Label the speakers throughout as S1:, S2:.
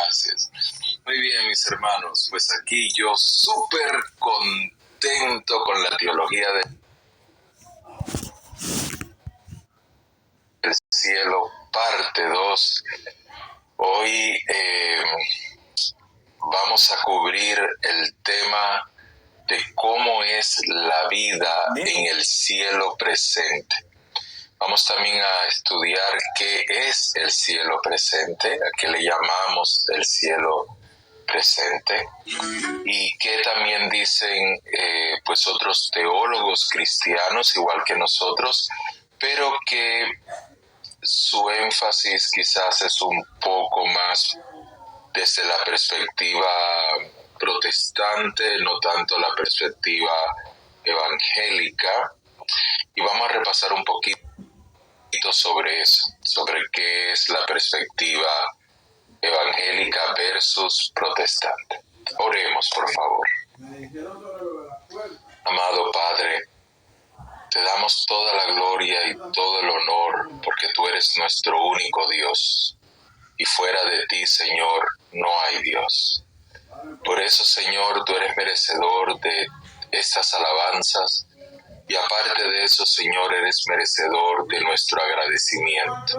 S1: Gracias. Muy bien, mis hermanos, pues aquí yo súper contento con la teología del cielo, parte 2. Hoy vamos a cubrir el tema de cómo es la vida en el cielo presente. Vamos también a estudiar qué es el cielo presente, a qué le llamamos el cielo presente, y qué también dicen pues otros teólogos cristianos, igual que nosotros, pero que su énfasis quizás es un poco más desde la perspectiva protestante, no tanto la perspectiva evangélica, y vamos a repasar un poquito sobre eso, sobre qué es la perspectiva evangélica versus protestante. Oremos, por favor. Amado Padre, te damos toda la gloria y todo el honor porque tú eres nuestro único Dios y fuera de ti, Señor, no hay Dios. Por eso, Señor, tú eres merecedor de estas alabanzas y aparte de eso, Señor, eres merecedor de nuestro agradecimiento.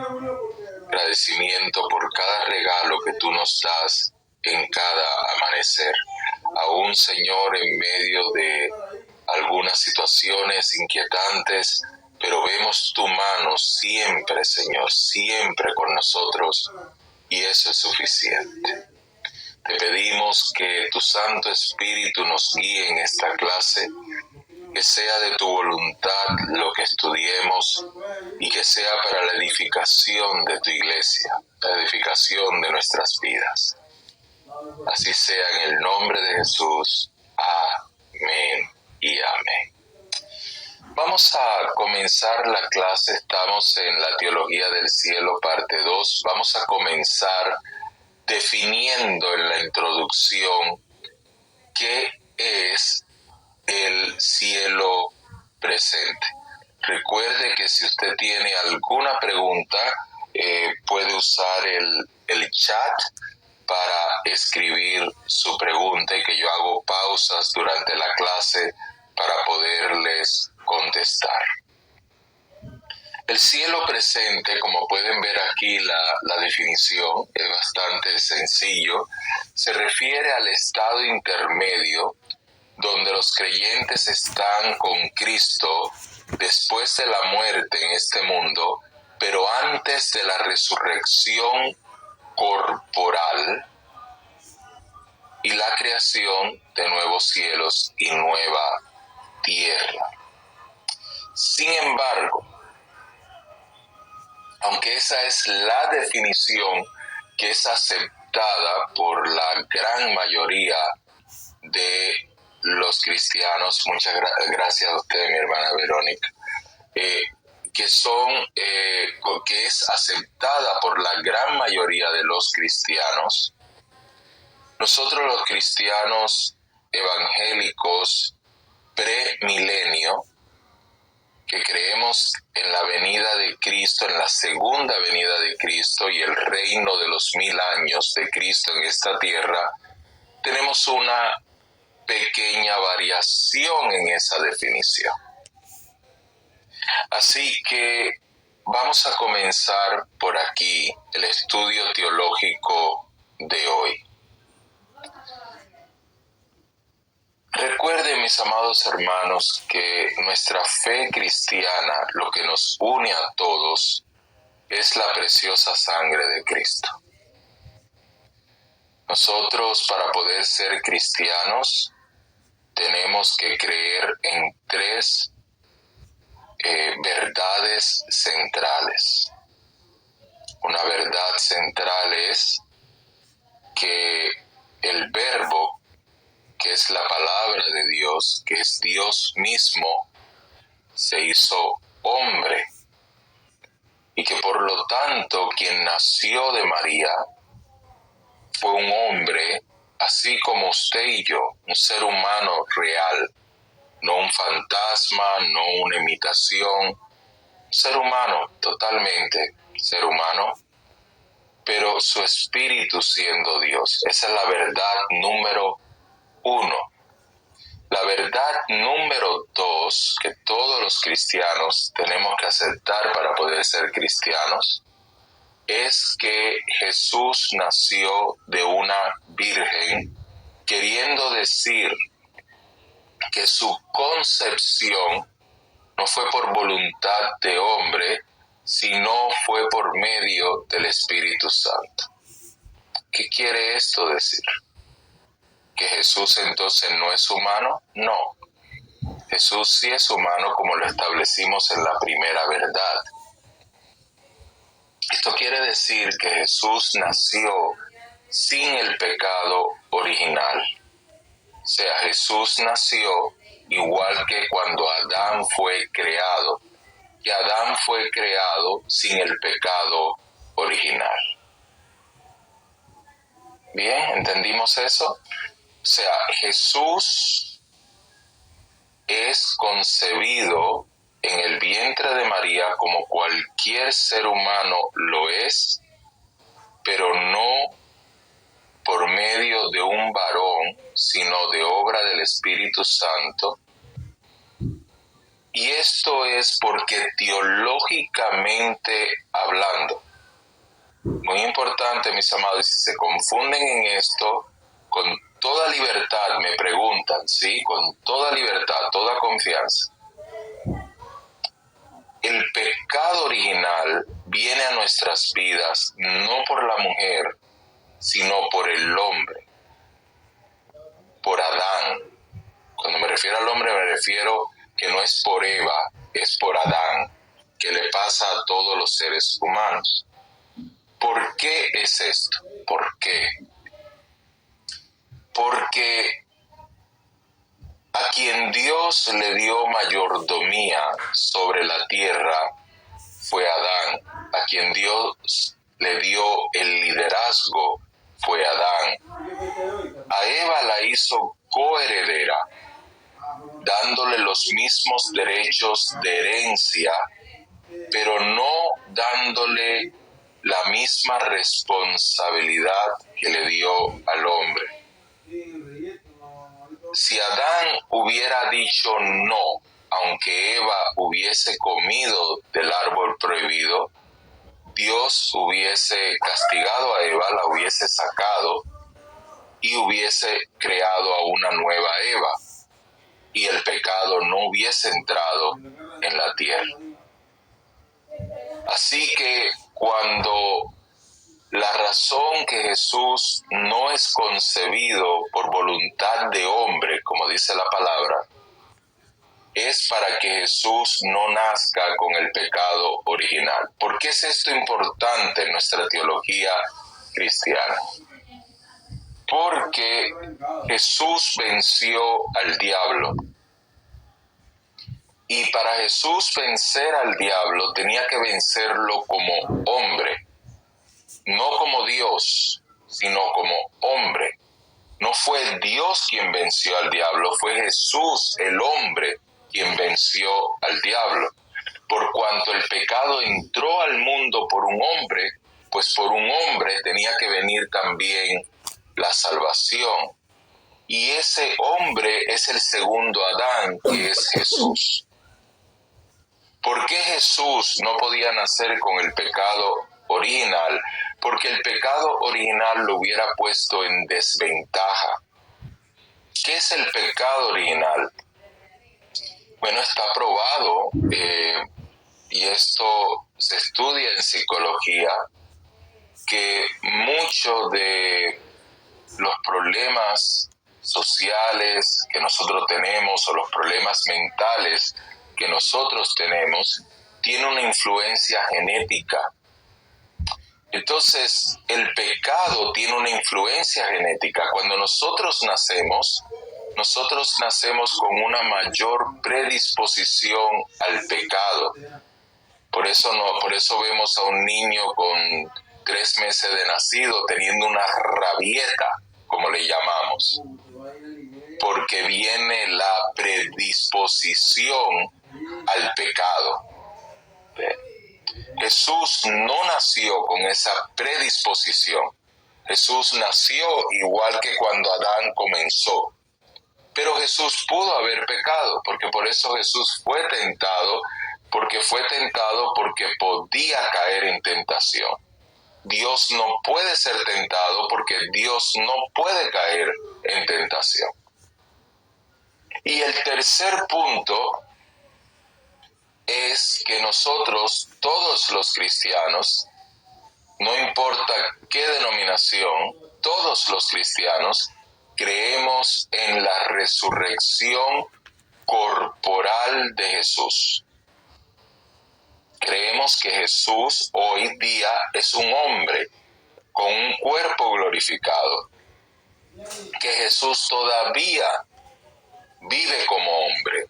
S1: Agradecimiento por cada regalo que tú nos das en cada amanecer. Aún, Señor, en medio de algunas situaciones inquietantes, pero vemos tu mano siempre, Señor, siempre con nosotros, y eso es suficiente. Te pedimos que tu Santo Espíritu nos guíe en esta clase, que sea de tu voluntad lo que estudiemos y que sea para la edificación de tu iglesia, la edificación de nuestras vidas. Así sea en el nombre de Jesús. Amén y amén. Vamos a comenzar la clase, estamos en la Teología del Cielo, parte 2. Vamos a comenzar definiendo en la introducción qué es el cielo presente. Recuerde que si usted tiene alguna pregunta, puede usar el chat para escribir su pregunta y que yo hago pausas durante la clase para poderles contestar. El cielo presente, como pueden ver aquí la definición, es bastante sencillo, se refiere al estado intermedio donde los creyentes están con Cristo después de la muerte en este mundo, pero antes de la resurrección corporal y la creación de nuevos cielos y nueva tierra. Sin embargo, aunque esa es la definición que es aceptada por la gran mayoría de los cristianos, muchas gracias a usted, mi hermana Verónica, que es aceptada por la gran mayoría de los cristianos, nosotros los cristianos evangélicos premilenio, que creemos en la venida de Cristo, en la segunda venida de Cristo y el reino de los 1000 años de Cristo en esta tierra, tenemos una pequeña variación en esa definición. Así que vamos a comenzar por aquí el estudio teológico de hoy. Recuerden, mis amados hermanos, que nuestra fe cristiana, lo que nos une a todos, es la preciosa sangre de Cristo. Nosotros, para poder ser cristianos, tenemos que creer en 3 verdades centrales. Una verdad central es que el Verbo, que es la palabra de Dios, que es Dios mismo, se hizo hombre y que por lo tanto quien nació de María fue un hombre así como usted y yo, un ser humano real, no un fantasma, no una imitación, un ser humano, totalmente ser humano, pero su espíritu siendo Dios. Esa es la verdad número 1. La verdad número 2 que todos los cristianos tenemos que aceptar para poder ser cristianos es que Jesús nació de una virgen, queriendo decir que su concepción no fue por voluntad de hombre, sino fue por medio del Espíritu Santo. ¿Qué quiere esto decir? ¿Que Jesús entonces no es humano? No. Jesús sí es humano, como lo establecimos en la primera verdad. Esto quiere decir que Jesús nació sin el pecado original. O sea, Jesús nació igual que cuando Adán fue creado, que Adán fue creado sin el pecado original. Bien, ¿entendimos eso? O sea, Jesús es concebido en el vientre de María como cualquier ser humano lo es, pero no por medio de un varón, sino de obra del Espíritu Santo. Y esto es porque teológicamente hablando, muy importante, mis amados, si se confunden en esto, con toda libertad me preguntan, ¿sí? Con toda libertad, toda confianza. El pecado original viene a nuestras vidas no por la mujer, sino por el hombre, por Adán. Cuando me refiero al hombre me refiero que no es por Eva, es por Adán, que le pasa a todos los seres humanos. ¿Por qué es esto? ¿Por qué? Porque a quien Dios le dio mayordomía sobre la tierra fue Adán. A quien Dios le dio el liderazgo fue Adán. A Eva la hizo coheredera, dándole los mismos derechos de herencia, pero no dándole la misma responsabilidad que le dio al hombre. Si Adán hubiera dicho no, aunque Eva hubiese comido del árbol prohibido, Dios hubiese castigado a Eva, la hubiese sacado y hubiese creado a una nueva Eva, y el pecado no hubiese entrado en la tierra. Así que cuando la razón que Jesús no es concebido por voluntad de hombre, como dice la palabra, es para que Jesús no nazca con el pecado original. ¿Por qué es esto importante en nuestra teología cristiana? Porque Jesús venció al diablo. Y para Jesús vencer al diablo tenía que vencerlo como hombre, no como Dios, sino como hombre. No fue Dios quien venció al diablo, fue Jesús, el hombre, quien venció al diablo. Por cuanto el pecado entró al mundo por un hombre, pues por un hombre tenía que venir también la salvación. Y ese hombre es el segundo Adán, que es Jesús. ¿Por qué Jesús no podía nacer con el pecado original? Porque el pecado original lo hubiera puesto en desventaja. ¿Qué es el pecado original? Bueno, está probado, y esto se estudia en psicología, que muchos de los problemas sociales que nosotros tenemos o los problemas mentales que nosotros tenemos tiene una influencia genética. Entonces, el pecado tiene una influencia genética. Cuando nosotros nacemos con una mayor predisposición al pecado. Por eso vemos a un niño con 3 meses de nacido teniendo una rabieta, como le llamamos, porque viene la predisposición al pecado. Jesús no nació con esa predisposición. Jesús nació igual que cuando Adán comenzó. Pero Jesús pudo haber pecado, porque por eso Jesús fue tentado porque podía caer en tentación. Dios no puede ser tentado porque Dios no puede caer en tentación. Y el tercer punto es que nosotros, todos los cristianos, no importa qué denominación, todos los cristianos creemos en la resurrección corporal de Jesús. Creemos que Jesús hoy día es un hombre con un cuerpo glorificado, que Jesús todavía vive como hombre,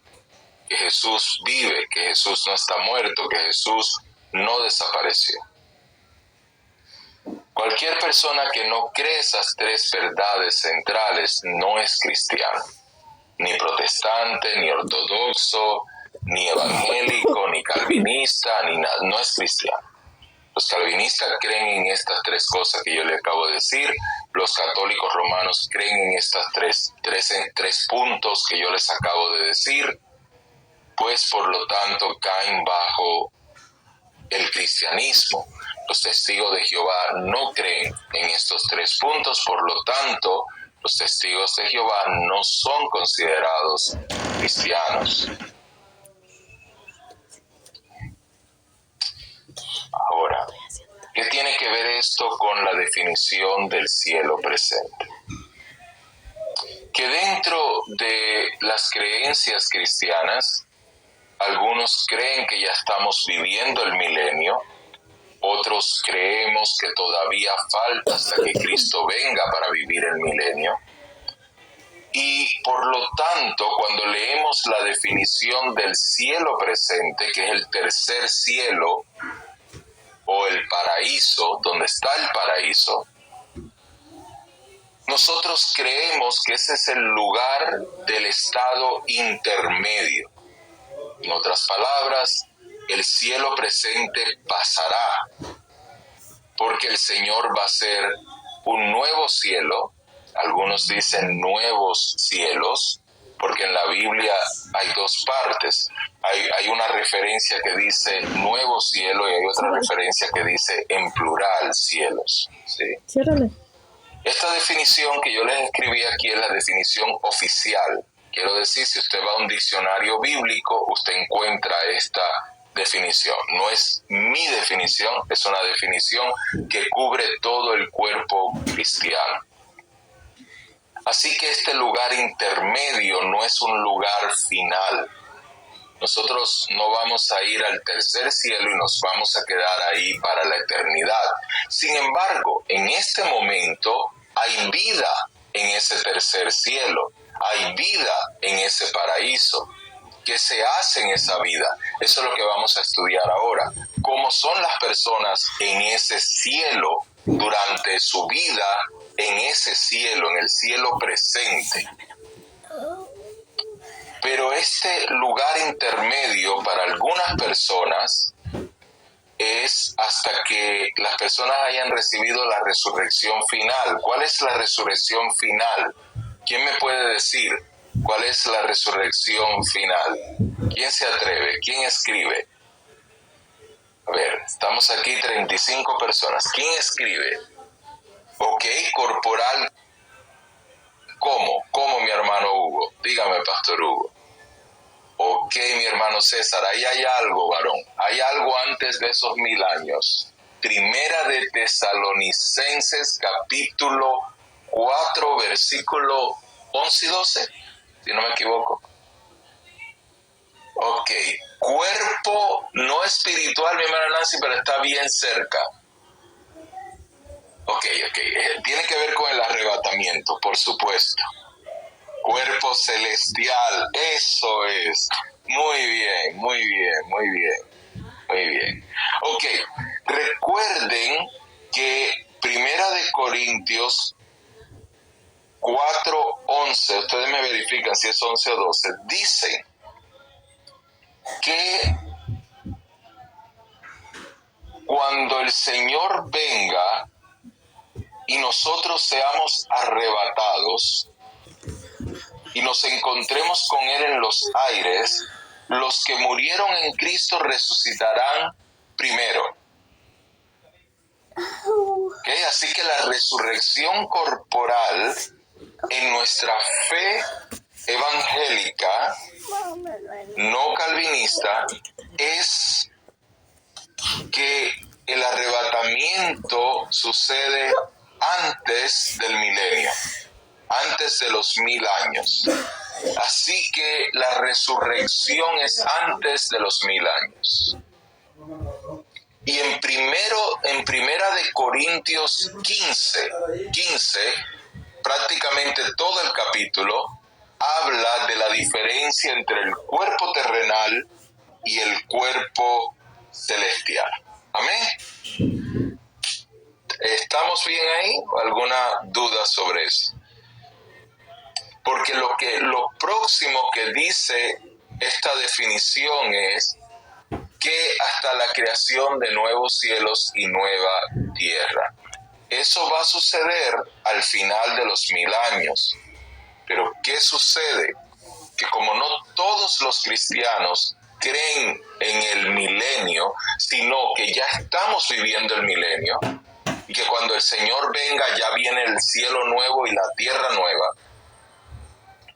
S1: que Jesús vive, que Jesús no está muerto, que Jesús no desapareció. Cualquier persona que no cree esas tres verdades centrales no es cristiano, ni protestante, ni ortodoxo, ni evangélico, ni calvinista, ni nada, no es cristiano. Los calvinistas creen en estas tres cosas que yo le acabo de decir, los católicos romanos creen en estas tres puntos que yo les acabo de decir, pues por lo tanto caen bajo el cristianismo. Los testigos de Jehová no creen en estos tres puntos, por lo tanto, los testigos de Jehová no son considerados cristianos. Ahora, ¿qué tiene que ver esto con la definición del cielo presente? Que dentro de las creencias cristianas, algunos creen que ya estamos viviendo el milenio, otros creemos que todavía falta hasta que Cristo venga para vivir el milenio. Y por lo tanto, cuando leemos la definición del cielo presente, que es el tercer cielo o el paraíso, donde está el paraíso, nosotros creemos que ese es el lugar del estado intermedio. En otras palabras, el cielo presente pasará, porque el Señor va a ser un nuevo cielo. Algunos dicen nuevos cielos, porque en la Biblia hay dos partes. Hay una referencia que dice nuevo cielo y hay otra referencia que dice en plural cielos. ¿Sí?
S2: Ciérrale.
S1: Esta definición que yo les escribí aquí es la definición oficial. Quiero decir, si usted va a un diccionario bíblico, usted encuentra esta definición. No es mi definición, es una definición que cubre todo el cuerpo cristiano. Así que este lugar intermedio no es un lugar final. Nosotros no vamos a ir al tercer cielo y nos vamos a quedar ahí para la eternidad. Sin embargo, en este momento hay vida en ese tercer cielo, hay vida en ese paraíso. ¿Qué se hace en esa vida? Eso es lo que vamos a estudiar ahora. ¿Cómo son las personas en ese cielo durante su vida, en ese cielo, en el cielo presente? Pero este lugar intermedio para algunas personas es hasta que las personas hayan recibido la resurrección final. ¿Cuál es la resurrección final? ¿Quién me puede decir cuál es la resurrección final? ¿Quién se atreve? ¿Quién escribe? A ver, estamos aquí 35 personas. ¿Quién escribe? Ok, corporal. ¿Cómo? ¿Cómo, mi hermano Hugo? Dígame, Pastor Hugo. Ok, mi hermano César, ahí hay algo, varón. Hay algo antes de esos 1000 años. Primera de Tesalonicenses, capítulo 4, versículo 11 y 12, si no me equivoco. Ok, cuerpo no espiritual, mi hermana Nancy, pero está bien cerca. Ok, tiene que ver con el arrebatamiento, por supuesto. Cuerpo celestial, eso es. Muy bien, muy bien, muy bien, muy bien. Ok, recuerden que Primera de Corintios 4:11, ustedes me verifican si es 11 o 12, dice que cuando el Señor venga y nosotros seamos arrebatados y nos encontremos con Él en los aires, los que murieron en Cristo resucitarán primero. ¿Okay? Así que la resurrección corporal en nuestra fe evangélica, no calvinista, es que el arrebatamiento sucede antes del milenio, antes de los 1000 años. Así que la resurrección es antes de los 1000 años. Y en Primera de Corintios 15, prácticamente todo el capítulo habla de la diferencia entre el cuerpo terrenal y el cuerpo celestial. Amén. ¿Estamos bien ahí? ¿Alguna duda sobre eso? Porque lo próximo que dice esta definición es que hasta la creación de nuevos cielos y nueva tierra. Eso va a suceder al final de los 1000 años. Pero ¿qué sucede? Que como no todos los cristianos creen en el milenio, sino que ya estamos viviendo el milenio, y que cuando el Señor venga ya viene el cielo nuevo y la tierra nueva.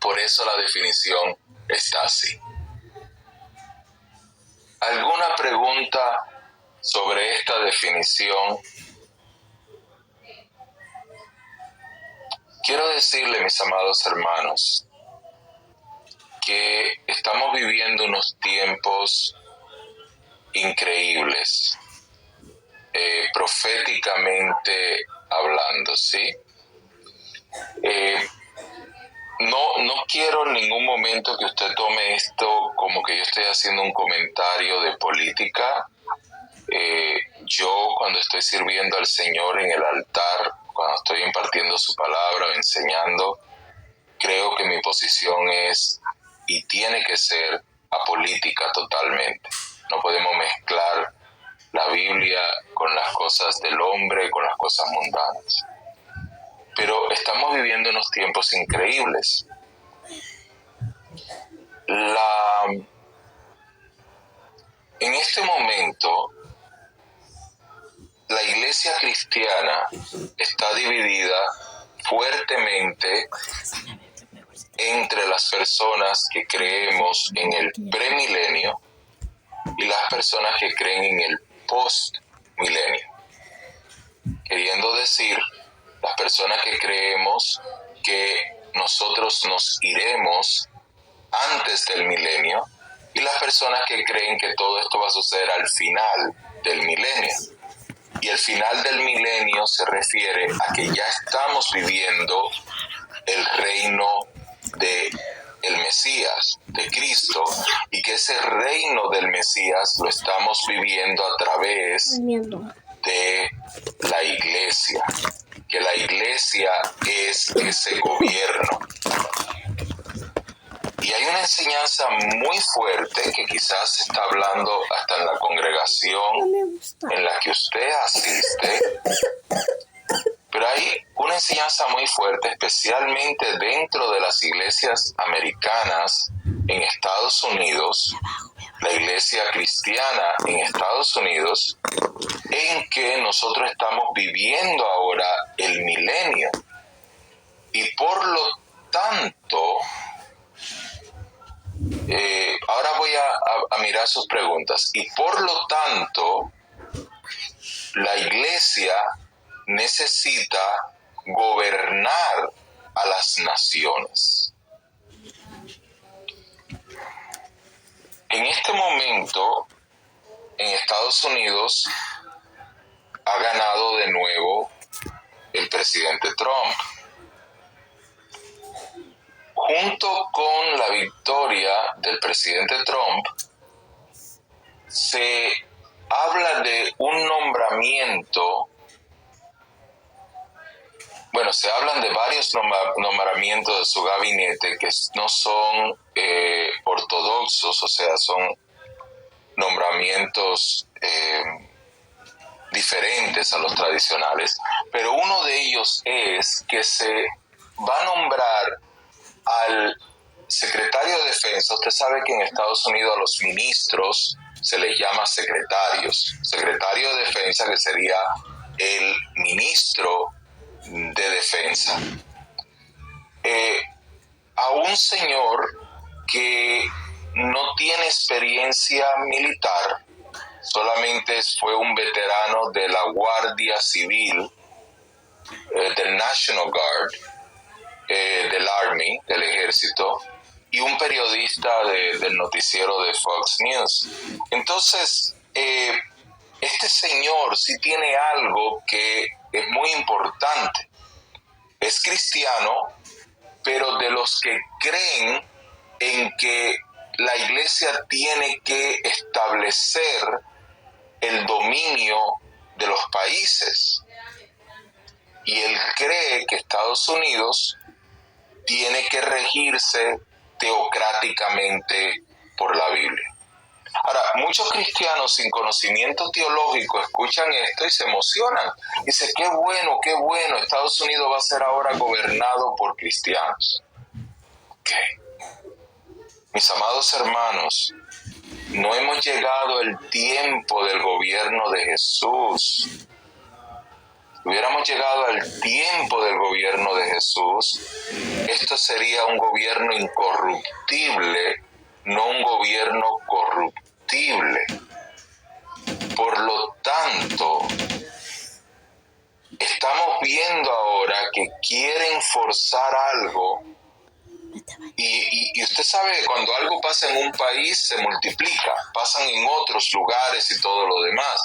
S1: Por eso la definición está así. ¿Alguna pregunta sobre esta definición? Quiero decirle, mis amados hermanos, que estamos viviendo unos tiempos increíbles, proféticamente hablando, ¿sí? No quiero en ningún momento que usted tome esto como que yo estoy haciendo un comentario de política. Yo cuando estoy sirviendo al Señor en el altar, cuando estoy impartiendo su palabra o enseñando, creo que mi posición es y tiene que ser apolítica totalmente. No podemos mezclar la Biblia con las cosas del hombre, con las cosas mundanas. Pero estamos viviendo unos tiempos increíbles. En este momento, la iglesia cristiana está dividida fuertemente entre las personas que creemos en el premilenio y las personas que creen en el postmilenio. Queriendo decir, las personas que creemos que nosotros nos iremos antes del milenio y las personas que creen que todo esto va a suceder al final del milenio. Y el final del milenio se refiere a que ya estamos viviendo el reino de el Mesías, de Cristo, y que ese reino del Mesías lo estamos viviendo a través de la iglesia, que la iglesia es ese gobierno. Y hay una enseñanza muy fuerte que quizás se está hablando hasta en la congregación en la que usted asiste, pero hay una enseñanza muy fuerte, especialmente dentro de las iglesias americanas en Estados Unidos, la iglesia cristiana en Estados Unidos, en que nosotros estamos viviendo ahora el milenio. Y por lo tanto, ahora voy a mirar sus preguntas. Y por lo tanto, la iglesia necesita gobernar a las naciones. En este momento, en Estados Unidos, ha ganado de nuevo el presidente Trump. Junto con la victoria del presidente Trump, se habla de un nombramiento. Bueno, se hablan de varios nombramientos de su gabinete que no son ortodoxos, o sea, son nombramientos diferentes a los tradicionales, pero uno de ellos es que se va a nombrar al secretario de Defensa. Usted sabe que en Estados Unidos a los ministros se les llama secretarios. Secretario de Defensa, que sería el ministro de Defensa. A un señor que no tiene experiencia militar, solamente fue un veterano de la Guardia Civil, del National Guard, del Army, del Ejército, y un periodista del noticiero de Fox News. Entonces, este señor sí tiene algo que es muy importante. Es cristiano, pero de los que creen en que la iglesia tiene que establecer el dominio de los países. Y él cree que Estados Unidos tiene que regirse teocráticamente por la Biblia. Ahora, muchos cristianos sin conocimiento teológico escuchan esto y se emocionan. Dicen, qué bueno, Estados Unidos va a ser ahora gobernado por cristianos. Okay. Mis amados hermanos, no hemos llegado al tiempo del gobierno de Jesús. Si hubiéramos llegado al tiempo del gobierno de Jesús, esto sería un gobierno incorruptible, no un gobierno corruptible. Por lo tanto, estamos viendo ahora que quieren forzar algo. Y usted sabe que cuando algo pasa en un país se multiplica, pasan en otros lugares y todo lo demás.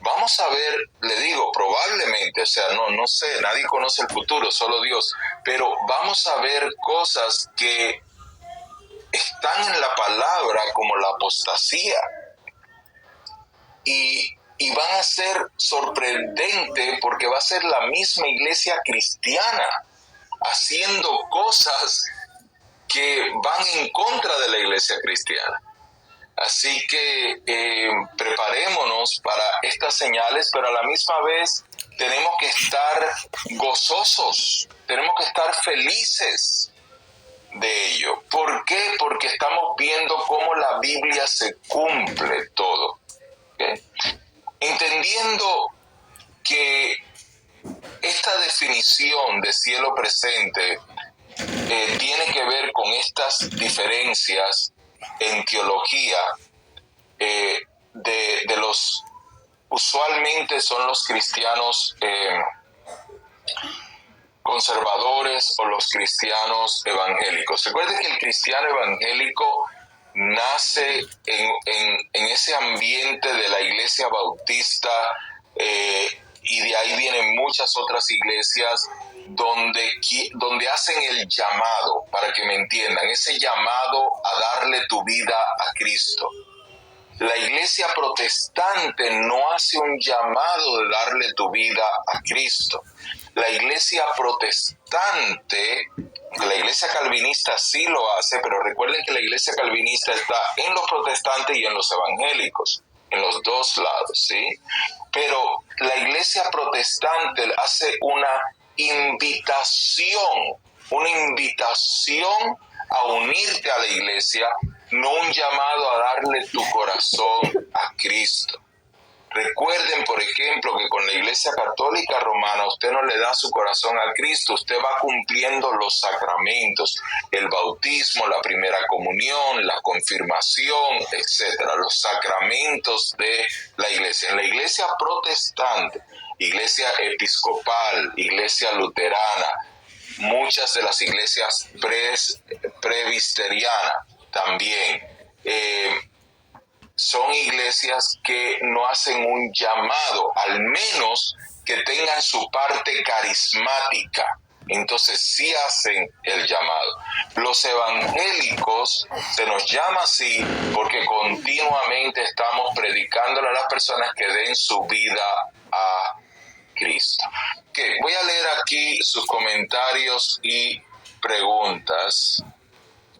S1: Vamos a ver, le digo, probablemente, o sea, no sé, nadie conoce el futuro, solo Dios, pero vamos a ver cosas que están en la palabra como la apostasía y van a ser sorprendentes porque va a ser la misma iglesia cristiana haciendo cosas que van en contra de la iglesia cristiana. Así que preparémonos para estas señales, pero a la misma vez tenemos que estar gozosos, tenemos que estar felices de ello. ¿Por qué? Porque estamos viendo cómo la Biblia se cumple todo. ¿Okay? Entendiendo que esta definición de cielo presente tiene que ver con estas diferencias en teología de los, usualmente son los cristianos conservadores o los cristianos evangélicos. Recuerden que el cristiano evangélico nace en ese ambiente de la iglesia bautista, y de ahí vienen muchas otras iglesias donde hacen el llamado, para que me entiendan, ese llamado a darle tu vida a Cristo. La iglesia protestante no hace un llamado de darle tu vida a Cristo. La iglesia protestante, la iglesia calvinista sí lo hace, pero recuerden que la iglesia calvinista está en los protestantes y en los evangélicos, en los dos lados, ¿sí? Pero la iglesia protestante hace una invitación a unirte a la iglesia, no un llamado a darle tu corazón a Cristo. Recuerden, por ejemplo, que con la Iglesia Católica Romana usted no le da su corazón a Cristo, usted va cumpliendo los sacramentos, el bautismo, la primera comunión, la confirmación, etcétera, los sacramentos de la Iglesia. En la Iglesia protestante, Iglesia episcopal, Iglesia luterana, muchas de las iglesias presbiterianas también, son iglesias que no hacen un llamado, al menos que tengan su parte carismática. Entonces sí hacen el llamado. Los evangélicos se nos llama así porque continuamente estamos predicándole a las personas que den su vida a Cristo. Okay, voy a leer aquí sus comentarios y preguntas.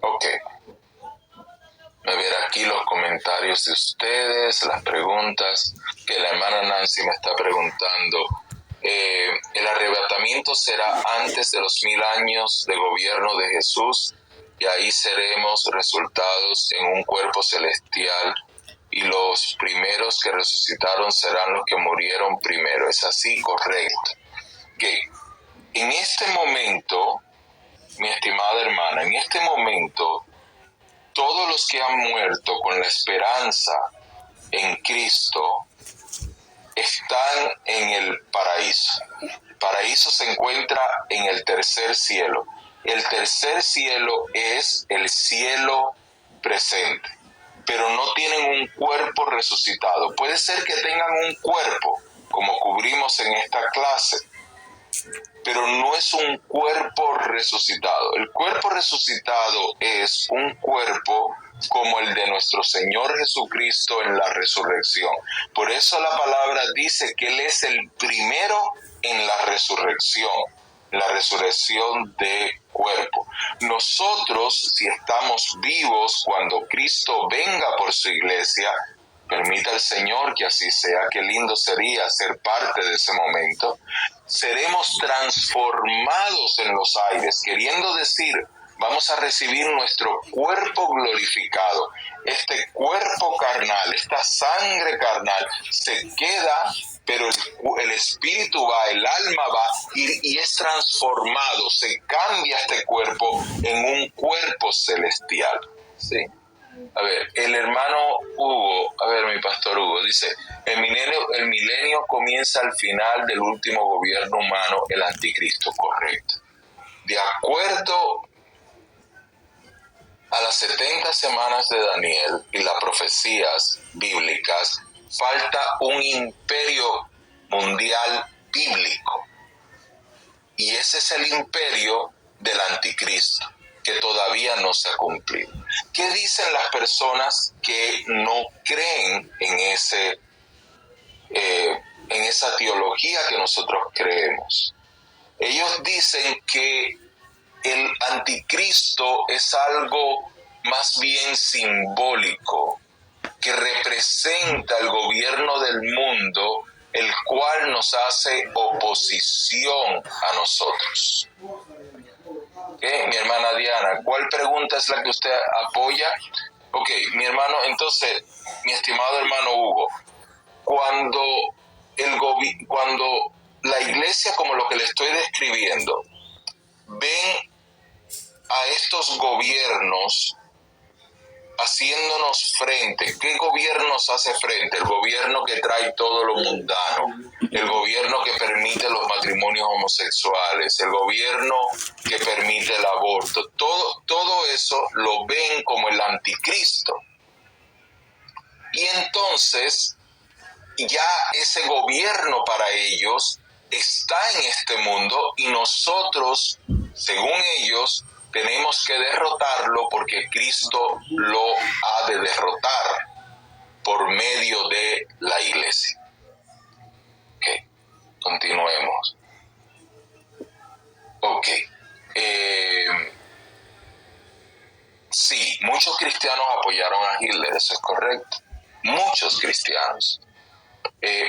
S1: Ok. ver aquí los comentarios de ustedes, las preguntas que la hermana Nancy me está preguntando. El arrebatamiento será antes de los 1000 años de gobierno de Jesús, y ahí seremos resultados en un cuerpo celestial, y los primeros que resucitaron serán los que murieron primero. ¿Es así? Correcto. Okay. En este momento, mi estimada hermana, en este momento, todos los que han muerto con la esperanza en Cristo están en el paraíso. El paraíso se encuentra en el tercer cielo. El tercer cielo es el cielo presente, pero no tienen un cuerpo resucitado. Puede ser que tengan un cuerpo, como cubrimos en esta clase, pero no es un cuerpo resucitado. El cuerpo resucitado es un cuerpo como el de nuestro Señor Jesucristo en la resurrección. Por eso la palabra dice que Él es el primero en la resurrección de cuerpo. Nosotros, si estamos vivos cuando Cristo venga por su iglesia, permita el Señor que así sea, qué lindo sería ser parte de ese momento, seremos transformados en los aires, queriendo decir, vamos a recibir nuestro cuerpo glorificado. Este cuerpo carnal, esta sangre carnal se queda, pero el espíritu va, el alma va y es transformado, se cambia este cuerpo en un cuerpo celestial. ¿Sí? A ver, el hermano Hugo, mi pastor Hugo, dice, el milenio comienza al final del último gobierno humano, el anticristo, correcto. De acuerdo a las 70 semanas de Daniel y las profecías bíblicas, falta un imperio mundial bíblico. Y ese es el imperio del anticristo, que todavía no se ha cumplido. ¿Qué dicen las personas que no creen en esa teología que nosotros creemos? Ellos dicen que el anticristo es algo más bien simbólico, que representa el gobierno del mundo, el cual nos hace oposición a nosotros. Mi hermana Diana, ¿cuál pregunta es la que usted apoya? Ok, mi hermano, entonces, mi estimado hermano Hugo, cuando la iglesia, como lo que le estoy describiendo, ven a estos gobiernos haciéndonos frente. ¿Qué gobierno nos hace frente? El gobierno que trae todo lo mundano, el gobierno que permite los matrimonios homosexuales, el gobierno que permite el aborto. Todo eso lo ven como el anticristo. Y entonces ya ese gobierno para ellos está en este mundo y nosotros, según ellos, tenemos que derrotarlo porque Cristo lo ha de derrotar por medio de la iglesia. Ok, continuemos. Ok. Sí, muchos cristianos apoyaron a Hitler, eso es correcto. Muchos cristianos.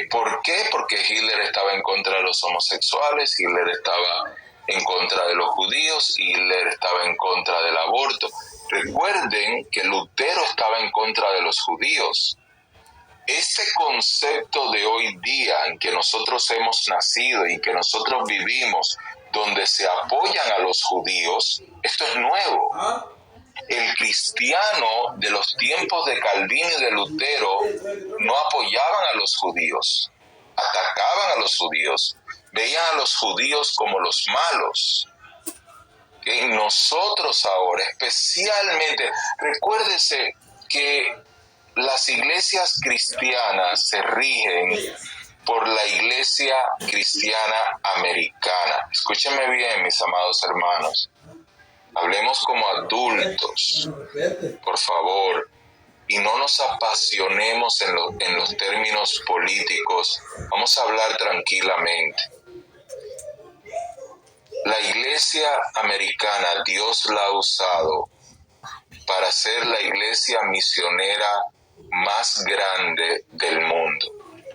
S1: ¿Por qué? Porque Hitler estaba en contra de los homosexuales, Hitler estaba en contra de los judíos, Hitler estaba en contra del aborto. Recuerden que Lutero estaba en contra de los judíos. Este concepto de hoy día en que nosotros hemos nacido y que nosotros vivimos, donde se apoyan a los judíos, esto es nuevo. El cristiano de los tiempos de Calvino y de Lutero no apoyaban a los judíos, atacaban a los judíos, veían a los judíos como los malos. Nosotros ahora, especialmente, recuérdese que las iglesias cristianas se rigen por la iglesia cristiana americana. Escúchenme bien, mis amados hermanos. Hablemos como adultos, por favor, y no nos apasionemos en los términos políticos. Vamos a hablar tranquilamente. La iglesia americana, Dios la ha usado para ser la iglesia misionera más grande del mundo.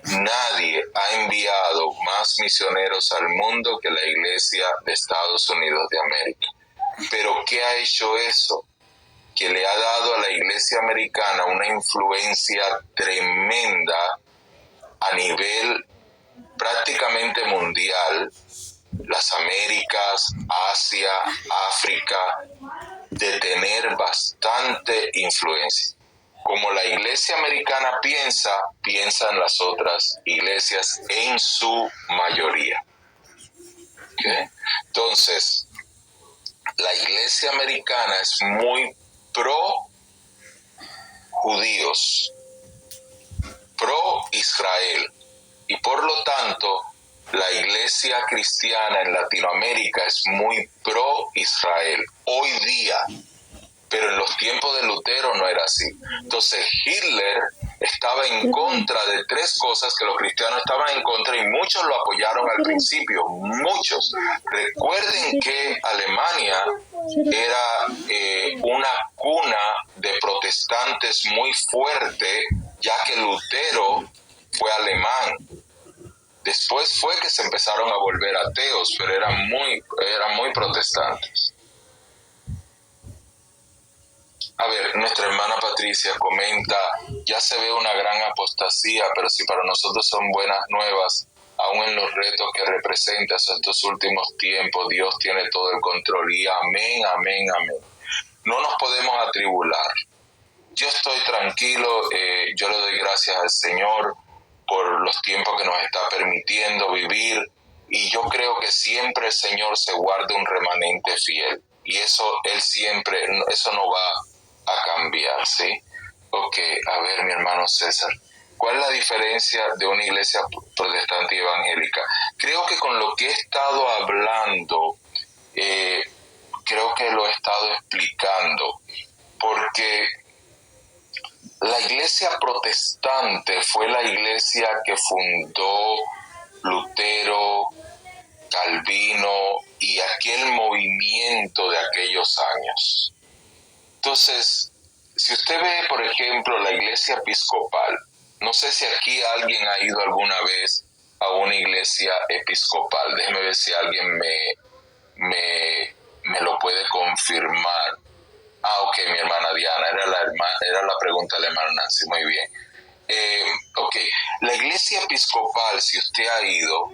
S1: Nadie ha enviado más misioneros al mundo que la iglesia de Estados Unidos de América. Pero ¿qué ha hecho eso? Que le ha dado a la iglesia americana una influencia tremenda a nivel prácticamente mundial, las Américas, Asia, África, de tener bastante influencia. Como la iglesia americana piensan las otras iglesias en su mayoría. ¿Okay? Entonces, la iglesia americana es muy pro judíos, pro Israel, y por lo tanto la iglesia cristiana en Latinoamérica es muy pro Israel hoy día, pero en los tiempos de Lutero no era así. Entonces Hitler estaba en contra de tres cosas que los cristianos estaban en contra, y muchos lo apoyaron al principio, muchos. Recuerden que Alemania era una cuna de protestantes muy fuerte, ya que Lutero fue alemán. Después fue que se empezaron a volver ateos, pero eran muy protestantes. A ver, nuestra hermana Patricia comenta, ya se ve una gran apostasía, pero si para nosotros son buenas nuevas, aún en los retos que representa estos últimos tiempos, Dios tiene todo el control, y amén, amén, amén. No nos podemos atribular. Yo estoy tranquilo, yo le doy gracias al Señor por los tiempos que nos está permitiendo vivir, y yo creo que siempre el Señor se guarda un remanente fiel, y eso no va a cambiar, ¿sí? Ok, a ver, mi hermano César, ¿cuál es la diferencia de una iglesia protestante y evangélica? Creo que con lo que he estado hablando, creo que lo he estado explicando, porque la iglesia protestante fue la iglesia que fundó Lutero, Calvino y aquel movimiento de aquellos años. Entonces, si usted ve, por ejemplo, la iglesia episcopal, no sé si aquí alguien ha ido alguna vez a una iglesia episcopal. Déjeme ver si alguien me lo puede confirmar. Ok, mi hermana Diana, era la pregunta de la hermana Nancy, muy bien. Ok, la iglesia episcopal, si usted ha ido,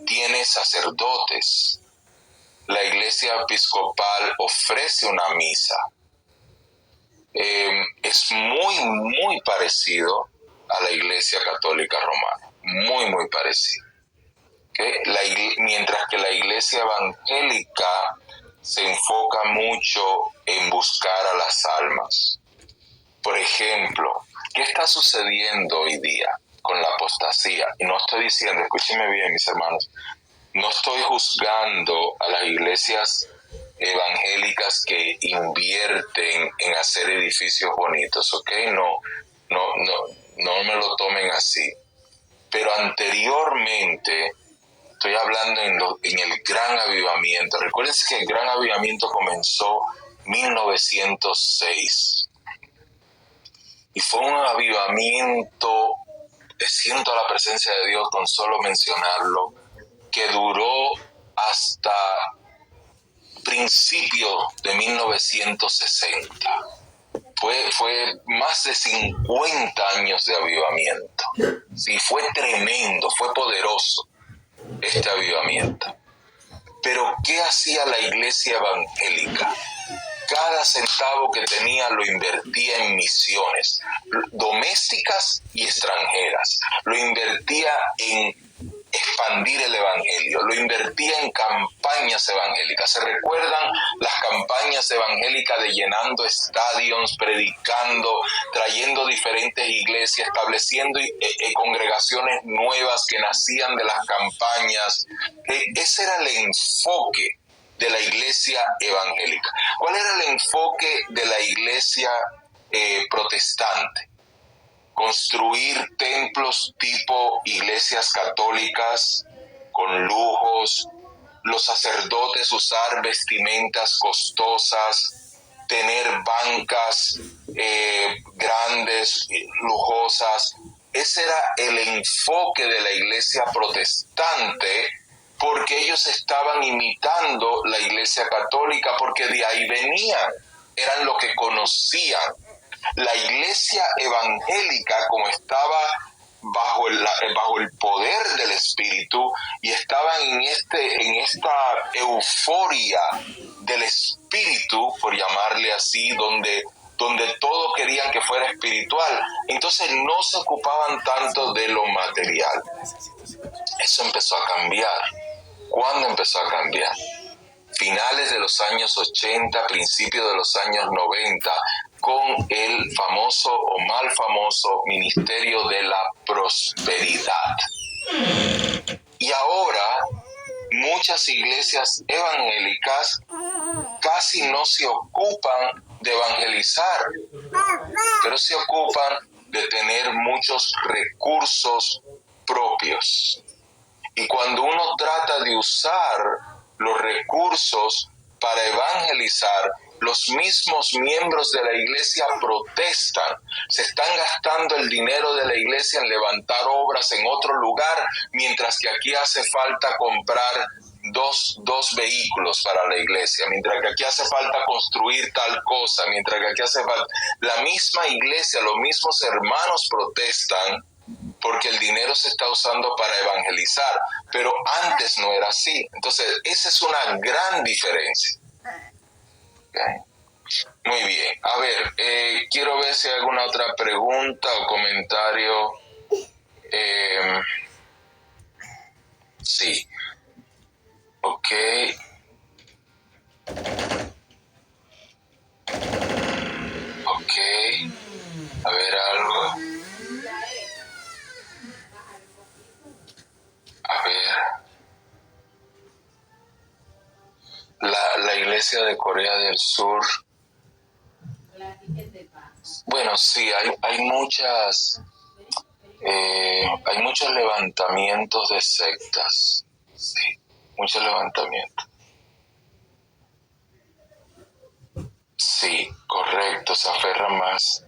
S1: tiene sacerdotes. La iglesia episcopal ofrece una misa. Es muy parecido a la iglesia católica romana, muy parecido. ¿Okay? Mientras que la iglesia evangélica se enfoca mucho en buscar a las almas. Por ejemplo, ¿qué está sucediendo hoy día con la apostasía? Y no estoy diciendo, escúchenme bien, mis hermanos, no estoy juzgando a las iglesias evangélicas que invierten en hacer edificios bonitos, ¿ok? No me lo tomen así. Pero anteriormente, estoy hablando en el Gran Avivamiento. Recuerden que el Gran Avivamiento comenzó en 1906. Y fue un avivamiento, siento la presencia de Dios con solo mencionarlo, que duró hasta principios de 1960. Fue más de 50 años de avivamiento. Sí, fue tremendo, fue poderoso este avivamiento. Pero ¿qué hacía la iglesia evangélica? Cada centavo que tenía lo invertía en misiones, domésticas y extranjeras. Lo invertía en expandir el evangelio, lo invertía en campañas evangélicas. ¿Se recuerdan las campañas evangélicas de llenando estadios, predicando, trayendo diferentes iglesias, estableciendo congregaciones nuevas que nacían de las campañas? Ese era el enfoque de la iglesia evangélica. ¿Cuál era el enfoque de la iglesia protestante? Construir templos tipo iglesias católicas con lujos, los sacerdotes usar vestimentas costosas, tener bancas grandes, lujosas. Ese era el enfoque de la iglesia protestante, porque ellos estaban imitando la iglesia católica, porque de ahí venían, eran lo que conocían. La iglesia evangélica, como estaba bajo el poder del Espíritu y estaban en esta euforia del Espíritu, por llamarle así, donde todos querían que fuera espiritual, entonces no se ocupaban tanto de lo material. Eso empezó a cambiar. ¿Cuándo empezó a cambiar? Finales de los años 80, principios de los años 90, con el famoso o mal famoso Ministerio de la Prosperidad. Y ahora muchas iglesias evangélicas casi no se ocupan de evangelizar, pero se ocupan de tener muchos recursos propios. Y cuando uno trata de usar los recursos para evangelizar, los mismos miembros de la iglesia protestan. Se están gastando el dinero de la iglesia en levantar obras en otro lugar, mientras que aquí hace falta comprar dos vehículos para la iglesia, mientras que aquí hace falta construir tal cosa, mientras que aquí hace falta... La misma iglesia, los mismos hermanos protestan porque el dinero se está usando para evangelizar, pero antes no era así. Entonces, esa es una gran diferencia. Okay. Muy bien. A ver, quiero ver si hay alguna otra pregunta o comentario. Sí. Ok. Ok. A ver algo. A ver. La iglesia de Corea del Sur. Bueno, sí, hay muchos levantamientos de sectas. Sí, muchos levantamientos. Sí, correcto, se aferra más.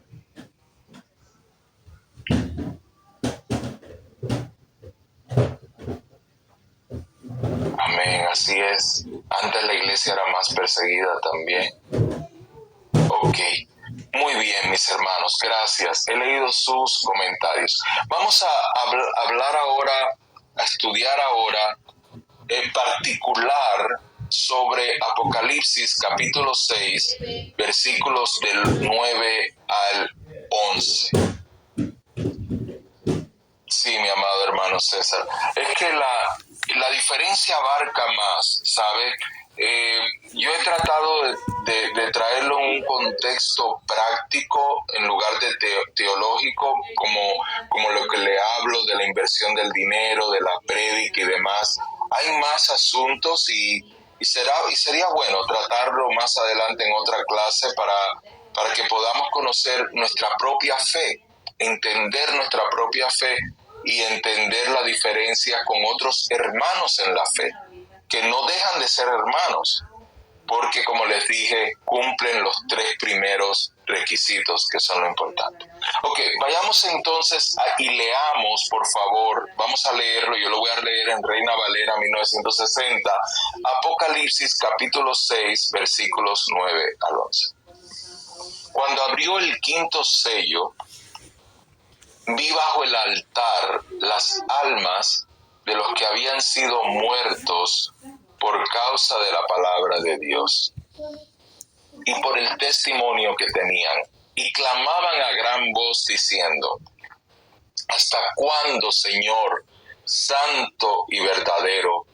S1: Amén, así es. Antes la iglesia era más perseguida también. Ok, muy bien, mis hermanos, gracias. He leído sus comentarios. Vamos a hablar ahora, a estudiar ahora en particular sobre Apocalipsis capítulo 6, versículos del 9 al 11. Sí, mi amado hermano César. Es que la diferencia abarca más, ¿sabe? Yo he tratado de traerlo en un contexto práctico en lugar de teológico, como lo que le hablo de la inversión del dinero, de la prédica y demás. Hay más asuntos y sería bueno tratarlo más adelante en otra clase para que podamos conocer nuestra propia fe, entender nuestra propia fe y entender la diferencia con otros hermanos en la fe, que no dejan de ser hermanos, porque como les dije, cumplen los 3 primeros requisitos, que son lo importante. Ok, vayamos entonces y leamos, por favor, vamos a leerlo, yo lo voy a leer en Reina Valera 1960, Apocalipsis capítulo 6, versículos 9 al 11. Cuando abrió el 5º sello, vi bajo el altar las almas de los que habían sido muertos por causa de la palabra de Dios y por el testimonio que tenían, y clamaban a gran voz diciendo: ¿Hasta cuándo, Señor, santo y verdadero,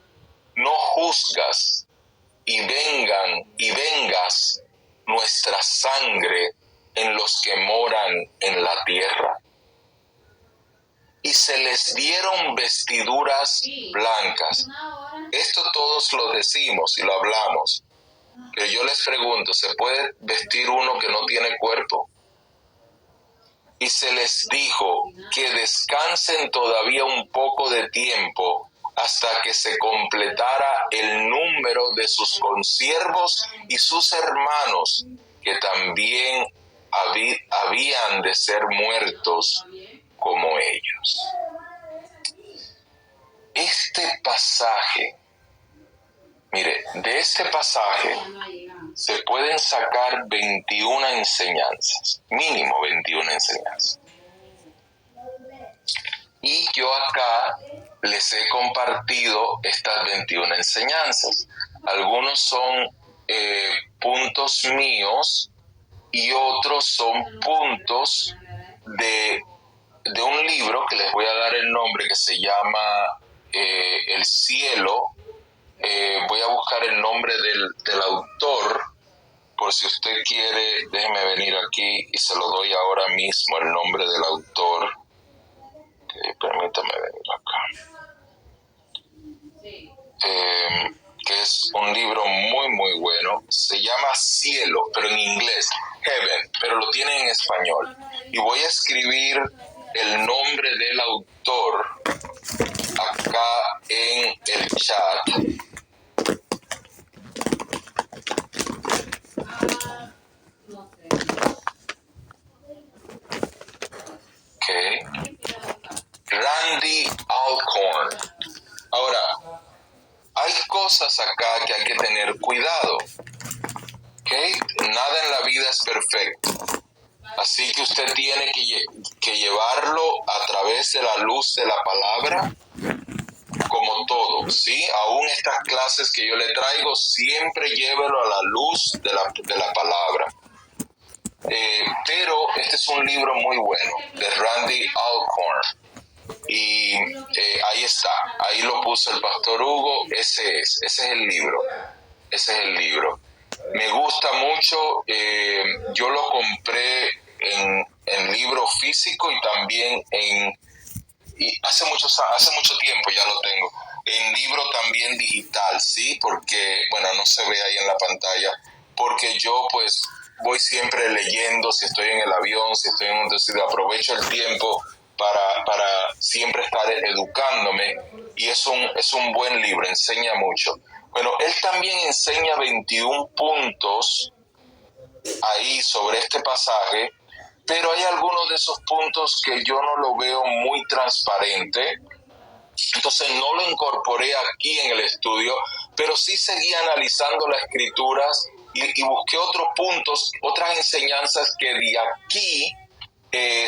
S1: no juzgas y vengas nuestra sangre en los que moran en la tierra? Y se les dieron vestiduras blancas. Esto todos lo decimos y lo hablamos. Pero yo les pregunto, ¿se puede vestir uno que no tiene cuerpo? Y se les dijo que descansen todavía un poco de tiempo hasta que se completara el número de sus consiervos y sus hermanos, que también habían de ser muertos como ellos. Este pasaje, mire, de este pasaje se pueden sacar 21 enseñanzas, mínimo 21 enseñanzas. Y yo acá les he compartido estas 21 enseñanzas. Algunos son puntos míos y otros son puntos de un libro que les voy a dar el nombre, que se llama El Cielo. Voy a buscar el nombre del autor, por si usted quiere. Déjeme venir aquí y se lo doy ahora mismo, el nombre del autor. Permítame venir acá. Que es un libro muy muy bueno. Se llama Cielo, pero en inglés, Heaven, pero lo tienen en español. Y voy a escribir el nombre del autor acá en el chat. Okay. Randy Alcorn. Ahora, hay cosas acá que hay que tener cuidado. ¿Okay? Nada en la vida es perfecto. Así que usted tiene que llevarlo a través de la luz de la palabra, como todo, ¿sí? Aún estas clases que yo le traigo, siempre llévelo a la luz de la palabra. Pero este es un libro muy bueno, de Randy Alcorn. Y ahí está, ahí lo puso el pastor Hugo. Ese es el libro. Me gusta mucho. Yo lo compré en libro físico y también hace mucho tiempo ya lo tengo, en libro también digital, sí, porque, bueno, no se ve ahí en la pantalla, porque yo pues voy siempre leyendo, si estoy en el avión, si estoy en un sitio, aprovecho el tiempo para siempre estar educándome, y es un buen libro, enseña mucho. Bueno, él también enseña 21 puntos ahí sobre este pasaje, pero hay algunos de esos puntos que yo no lo veo muy transparente, entonces no lo incorporé aquí en el estudio, pero sí seguí analizando las escrituras y busqué otros puntos, otras enseñanzas que de aquí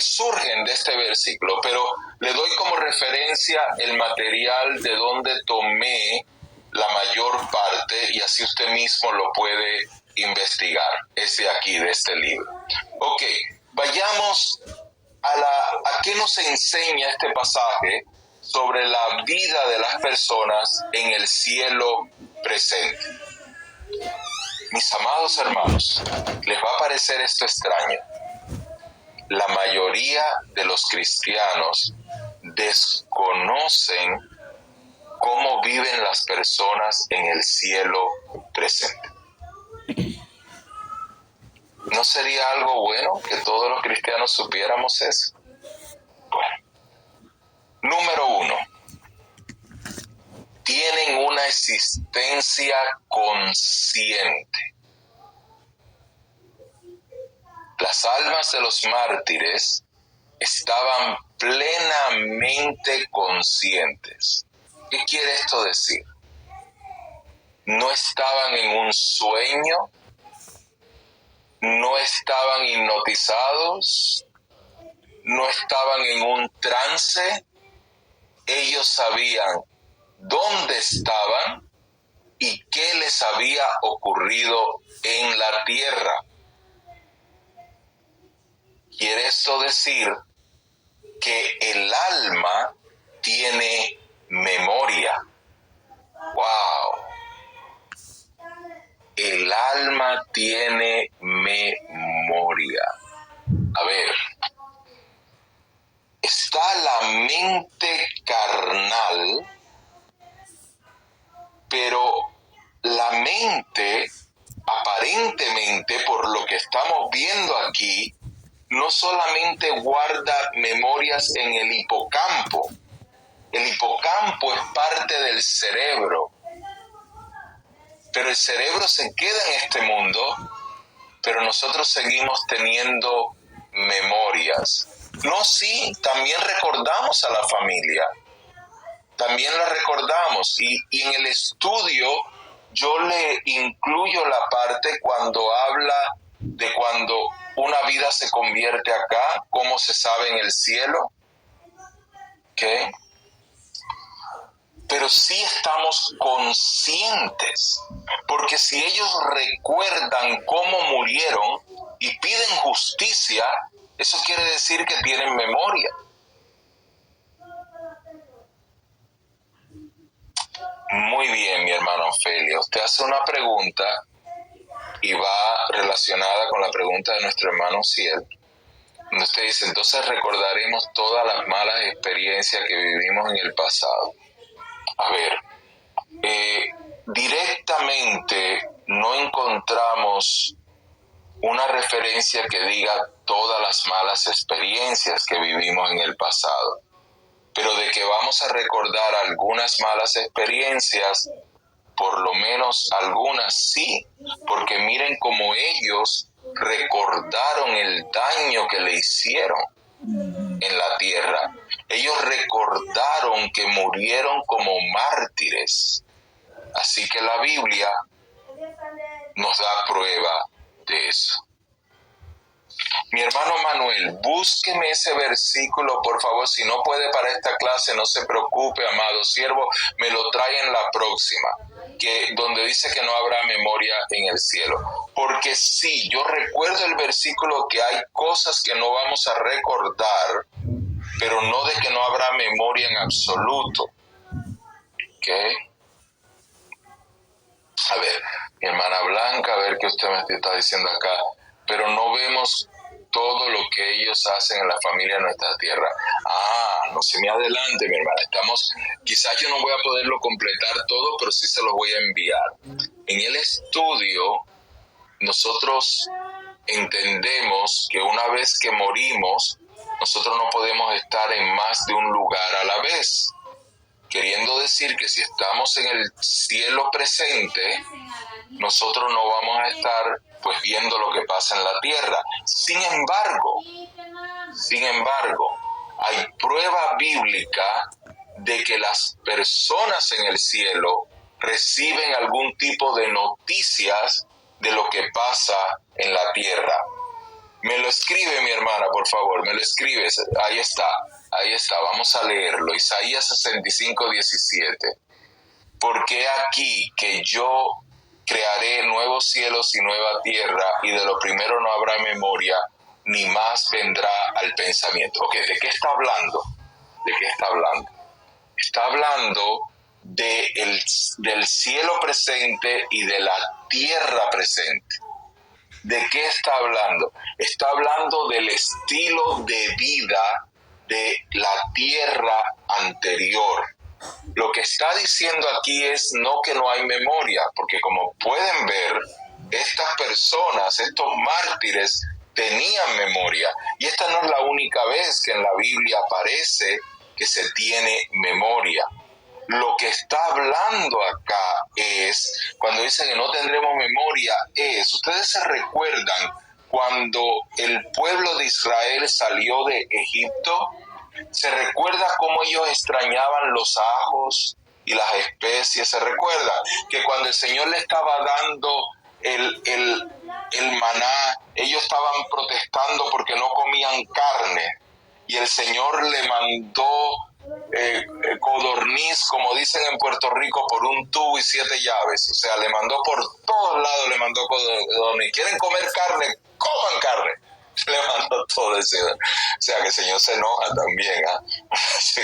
S1: surgen de este versículo, pero le doy como referencia el material de donde tomé la mayor parte, y así usted mismo lo puede investigar. Es de aquí, de este libro. Ok, vayamos a qué nos enseña este pasaje sobre la vida de las personas en el cielo presente. Mis amados hermanos, les va a parecer esto extraño. La mayoría de los cristianos desconocen cómo viven las personas en el cielo presente. ¿No sería algo bueno que todos los cristianos supiéramos eso? Bueno, número 1. Tienen una existencia consciente. Las almas de los mártires estaban plenamente conscientes. ¿Qué quiere esto decir? No estaban en un sueño, no estaban hipnotizados, no estaban en un trance. Ellos sabían dónde estaban y qué les había ocurrido en la tierra. Quiere esto decir que el alma tiene memoria. ¡Wow! El alma tiene memoria. A ver, está la mente carnal, pero la mente, aparentemente, por lo que estamos viendo aquí, no solamente guarda memorias en el hipocampo. El hipocampo es parte del cerebro, pero el cerebro se queda en este mundo, pero nosotros seguimos teniendo memorias. No, sí, también recordamos a la familia, también la recordamos, y en el estudio yo le incluyo la parte cuando habla de cuando una vida se convierte acá, cómo se sabe en el cielo, ¿ok? Pero sí estamos conscientes, porque si ellos recuerdan cómo murieron y piden justicia, eso quiere decir que tienen memoria. Muy bien, mi hermano Ofelia. Usted hace una pregunta y va relacionada con la pregunta de nuestro hermano Ciel. Donde usted dice, entonces recordaremos todas las malas experiencias que vivimos en el pasado. A ver, directamente no encontramos una referencia que diga todas las malas experiencias que vivimos en el pasado, pero de que vamos a recordar algunas malas experiencias, por lo menos algunas sí, porque miren cómo ellos recordaron el daño que le hicieron en la tierra. Ellos recordaron que murieron como mártires. Así que la Biblia nos da prueba de eso. Mi hermano Manuel, búsqueme ese versículo, por favor. Si no puede para esta clase, no se preocupe, amado siervo, me lo trae en la próxima, donde dice que no habrá memoria en el cielo. Porque sí, yo recuerdo el versículo que hay cosas que no vamos a recordar, pero no de que no habrá memoria en absoluto. ¿Ok? A ver, mi hermana Blanca, a ver qué usted me está diciendo acá. Pero no vemos todo lo que ellos hacen en la familia de nuestra tierra. No se me adelante, mi hermana. Quizás yo no voy a poderlo completar todo, pero sí se los voy a enviar. En el estudio, nosotros entendemos que una vez que morimos, nosotros no podemos estar en más de un lugar a la vez. Queriendo decir que si estamos en el cielo presente, nosotros no vamos a estar pues viendo lo que pasa en la tierra. Sin embargo, hay prueba bíblica de que las personas en el cielo reciben algún tipo de noticias de lo que pasa en la tierra. Me lo escribe mi hermana, por favor, me lo escribes. Ahí está, vamos a leerlo. Isaías 65:17. Porque aquí que yo crearé nuevos cielos y nueva tierra, y de lo primero no habrá memoria, ni más vendrá al pensamiento. Ok, ¿de qué está hablando? Está hablando del cielo presente y de la tierra presente. ¿De qué está hablando? Está hablando del estilo de vida de la tierra anterior. Lo que está diciendo aquí es no que no hay memoria, porque como pueden ver, estas personas, estos mártires, tenían memoria. Y esta no es la única vez que en la Biblia aparece que se tiene memoria. Lo que está hablando acá es, cuando dice que no tendremos memoria, ustedes se recuerdan cuando el pueblo de Israel salió de Egipto. ¿Se recuerda cómo ellos extrañaban los ajos y las especies? ¿Se recuerda que cuando el Señor le estaba dando el maná, ellos estaban protestando porque no comían carne? Y el Señor le mandó codorniz, como dicen en Puerto Rico, por un tubo y 7 llaves. O sea, le mandó por todos lados, le mandó codorniz. ¿Quieren comer carne? Coman carne. Le mandó todo ese. O sea, que el Señor se enoja también. Sí.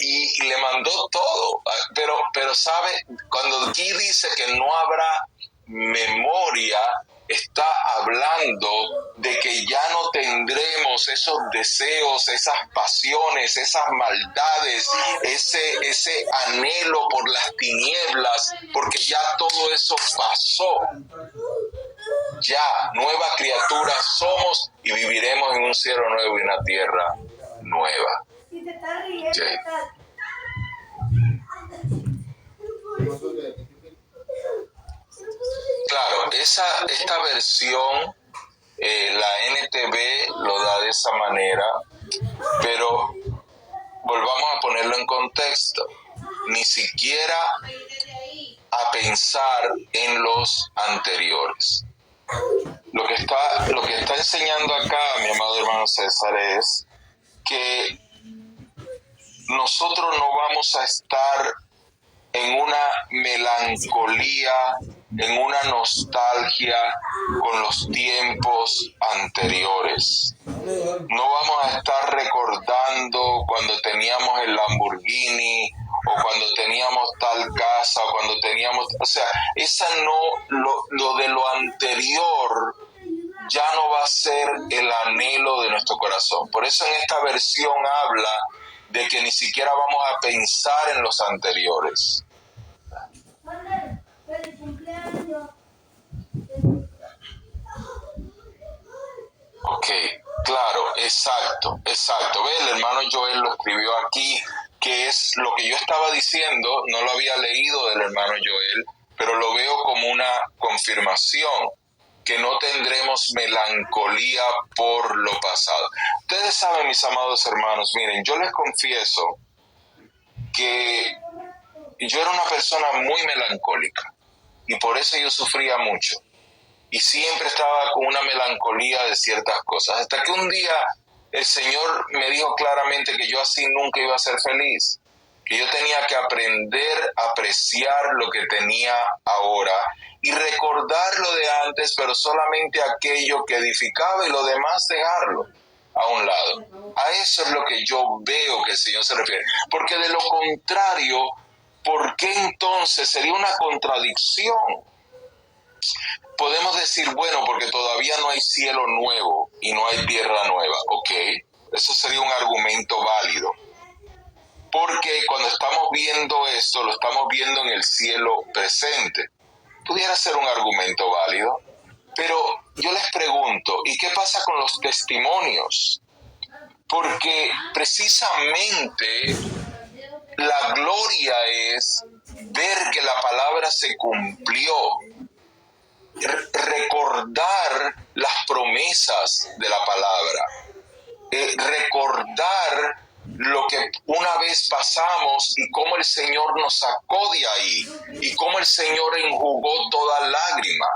S1: Y le mandó todo. Pero ¿sabe? Cuando aquí dice que no habrá memoria, está hablando de que ya no tendremos esos deseos, esas pasiones, esas maldades, ese anhelo por las tinieblas, porque ya todo eso pasó. Ya, nueva criatura somos y viviremos en un cielo nuevo y una tierra nueva. Okay. Claro, esta versión, la NTV lo da de esa manera, pero volvamos a ponerlo en contexto. Ni siquiera a pensar en los anteriores. Lo que está enseñando acá, mi amado hermano César, es que nosotros no vamos a estar en una melancolía, en una nostalgia con los tiempos anteriores. No vamos a estar recordando cuando teníamos el Lamborghini o cuando teníamos tal casa o cuando teníamos, o sea, lo de lo anterior ya no va a ser el anhelo de nuestro corazón. Por eso en esta versión habla de que ni siquiera vamos a pensar en los anteriores. Ok, claro, exacto. Ve, el hermano Joel lo escribió aquí, que es lo que yo estaba diciendo, no lo había leído del hermano Joel, pero lo veo como una confirmación, que no tendremos melancolía por lo pasado. Ustedes saben, mis amados hermanos, miren, yo les confieso que yo era una persona muy melancólica y por eso yo sufría mucho. Y siempre estaba con una melancolía de ciertas cosas. Hasta que un día el Señor me dijo claramente que yo así nunca iba a ser feliz. Que yo tenía que aprender a apreciar lo que tenía ahora y recordar lo de antes, pero solamente aquello que edificaba y lo demás dejarlo a un lado. A eso es lo que yo veo que el Señor se refiere. Porque de lo contrario, ¿por qué entonces sería una contradicción? Podemos decir, bueno, porque todavía no hay cielo nuevo y no hay tierra nueva. Ok, eso sería un argumento válido. Porque cuando estamos viendo esto, lo estamos viendo en el cielo presente. Pudiera ser un argumento válido. Pero yo les pregunto, ¿y qué pasa con los testimonios? Porque precisamente la gloria es ver que la palabra se cumplió. Recordar las promesas de la palabra, recordar lo que una vez pasamos y cómo el Señor nos sacó de ahí y cómo el Señor enjugó toda lágrima.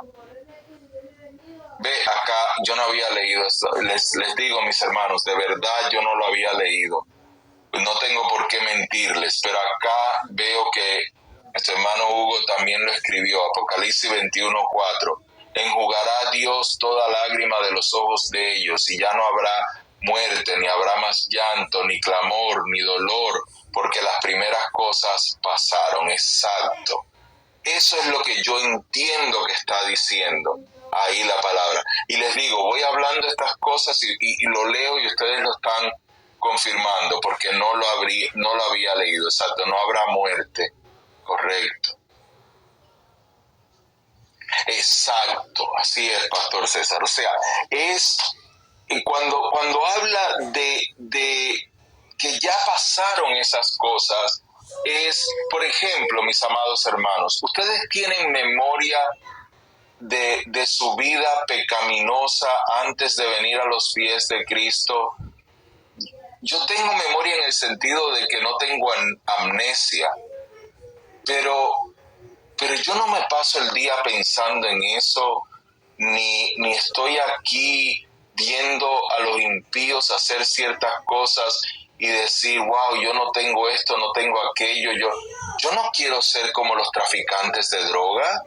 S1: Ve, acá yo no había leído esto, les digo, mis hermanos, de verdad yo no lo había leído, no tengo por qué mentirles, pero acá veo que nuestro hermano Hugo también lo escribió, Apocalipsis 21:4. Enjugará Dios toda lágrima de los ojos de ellos, y ya no habrá muerte, ni habrá más llanto, ni clamor, ni dolor, porque las primeras cosas pasaron. Exacto. Eso es lo que yo entiendo que está diciendo ahí la palabra. Y les digo, voy hablando estas cosas y lo leo y ustedes lo están confirmando, porque no lo había leído. Exacto, no habrá muerte. Correcto. Exacto, así es, Pastor César. O sea, es cuando habla de que ya pasaron esas cosas, es, por ejemplo, mis amados hermanos, ustedes tienen memoria de su vida pecaminosa antes de venir a los pies de Cristo. Yo tengo memoria en el sentido de que no tengo amnesia, pero yo no me paso el día pensando en eso, ni estoy aquí viendo a los impíos hacer ciertas cosas y decir, wow, yo no tengo esto, no tengo aquello. Yo no quiero ser como los traficantes de droga.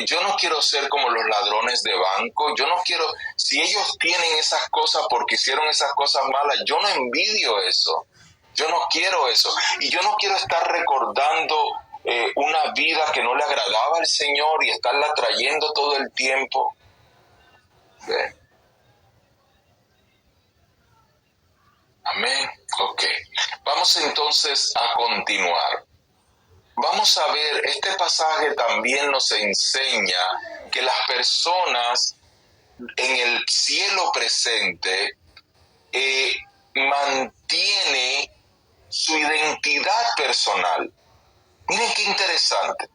S1: Yo no quiero ser como los ladrones de banco. Yo no quiero, si ellos tienen esas cosas porque hicieron esas cosas malas, yo no envidio eso. Yo no quiero eso. Y yo no quiero estar recordando una vida que no le agradaba al Señor y estarla trayendo todo el tiempo. ¿Ve? Amén. Ok. Vamos entonces a continuar. Vamos a ver, este pasaje también nos enseña que las personas en el cielo presente mantiene su identidad personal. Miren qué interesante.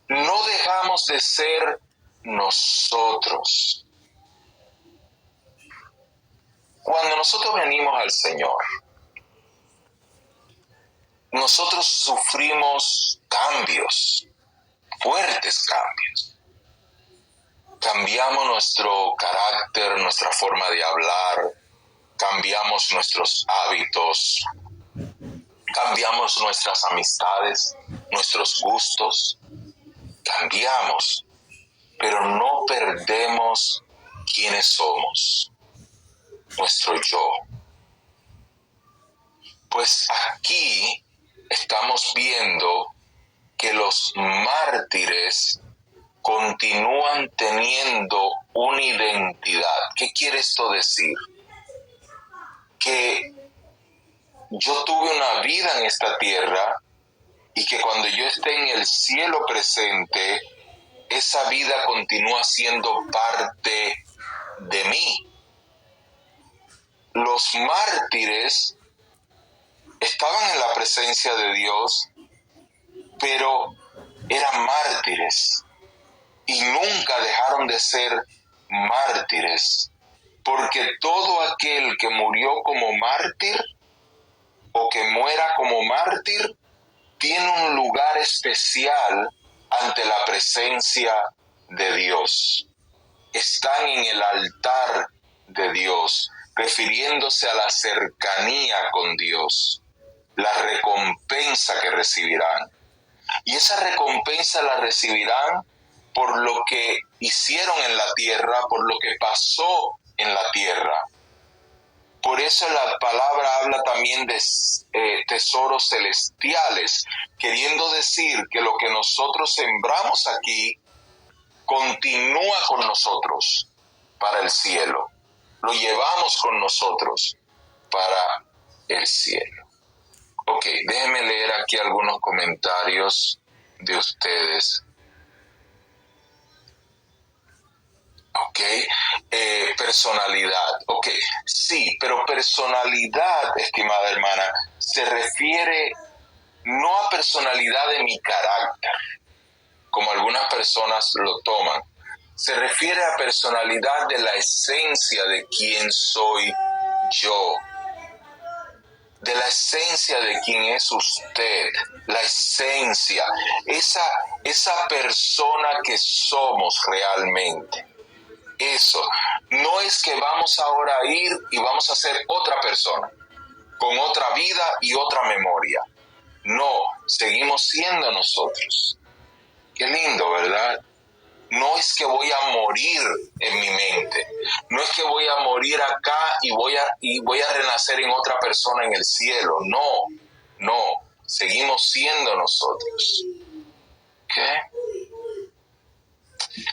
S1: no dejamos de ser nosotros. Cuando nosotros venimos al Señor, nosotros sufrimos cambios, fuertes cambios. Cambiamos nuestro carácter, nuestra forma de hablar, cambiamos nuestros hábitos, cambiamos nuestras amistades, nuestros gustos, cambiamos, pero no perdemos quiénes somos, nuestro yo. Pues aquí estamos viendo que los mártires continúan teniendo una identidad. ¿Qué quiere esto decir? Que yo tuve una vida en esta tierra y que cuando yo esté en el cielo presente, esa vida continúa siendo parte de mí. Los mártires estaban en la presencia de Dios, pero eran mártires y nunca dejaron de ser mártires, porque todo aquel que murió como mártir o que muera como mártir tiene un lugar especial ante la presencia de Dios. Están en el altar de Dios, refiriéndose a la cercanía con Dios, la recompensa que recibirán. Y esa recompensa la recibirán por lo que hicieron en la tierra, por lo que pasó en la tierra. Por eso la palabra habla también de tesoros celestiales, queriendo decir que lo que nosotros sembramos aquí continúa con nosotros para el cielo. Lo llevamos con nosotros para el cielo. Ok, déjenme leer aquí algunos comentarios de ustedes. Ok, personalidad. Ok, sí, pero personalidad, estimada hermana, se refiere no a personalidad de mi carácter, como algunas personas lo toman. Se refiere a personalidad de la esencia de quién soy yo, de la esencia de quién es usted, la esencia, esa persona que somos realmente. Eso, no es que vamos ahora a ir y vamos a ser otra persona, con otra vida y otra memoria. No, seguimos siendo nosotros. Qué lindo, ¿verdad? No es que voy a morir en mi mente, no es que voy a morir acá y voy a renacer en otra persona en el cielo. No, seguimos siendo nosotros. ¿Qué?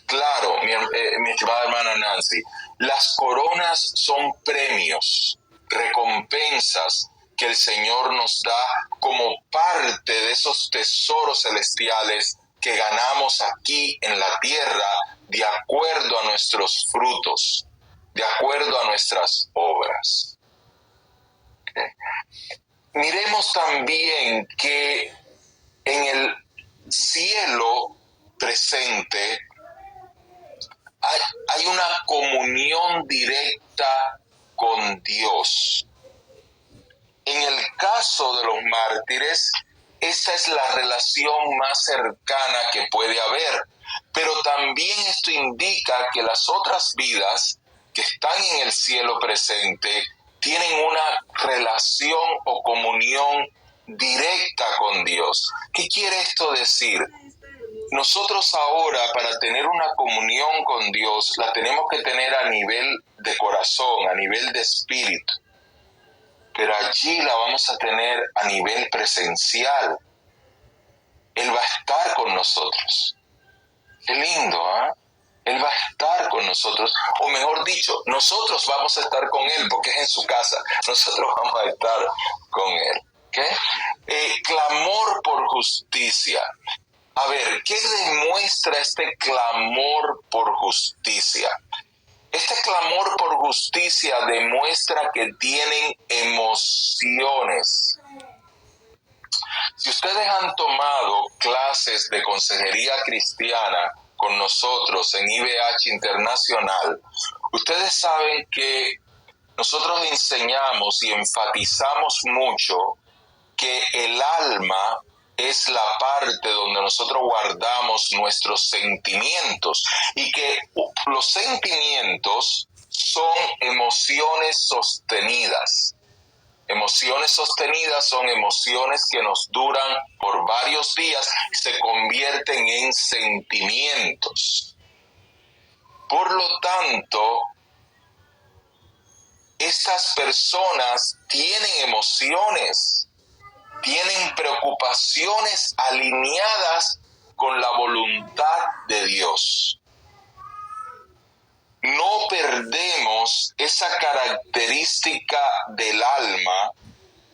S1: Claro, mi estimada hermana Nancy, las coronas son premios, recompensas que el Señor nos da como parte de esos tesoros celestiales que ganamos aquí en la tierra de acuerdo a nuestros frutos, de acuerdo a nuestras obras. ¿Okay? Miremos también que en el cielo presente hay una comunión directa con Dios. En el caso de los mártires, esa es la relación más cercana que puede haber. Pero también esto indica que las otras vidas que están en el cielo presente tienen una relación o comunión directa con Dios. ¿Qué quiere esto decir? Nosotros ahora, para tener una comunión con Dios, la tenemos que tener a nivel de corazón, a nivel de espíritu. Pero allí la vamos a tener a nivel presencial. Él va a estar con nosotros. Qué lindo, ¿eh? Él va a estar con nosotros, o mejor dicho, nosotros vamos a estar con Él, porque es en su casa. Nosotros vamos a estar con Él. ¿Okay? Clamor por justicia. A ver, ¿qué demuestra este clamor por justicia? Este clamor por justicia demuestra que tienen emociones. Si ustedes han tomado clases de consejería cristiana con nosotros en IBH Internacional, ustedes saben que nosotros enseñamos y enfatizamos mucho que el alma es la parte donde nosotros guardamos nuestros sentimientos y que los sentimientos son emociones sostenidas. Emociones sostenidas son emociones que nos duran por varios días y se convierten en sentimientos. Por lo tanto, estas personas tienen emociones, tienen preocupaciones alineadas con la voluntad de Dios. No perdemos esa característica del alma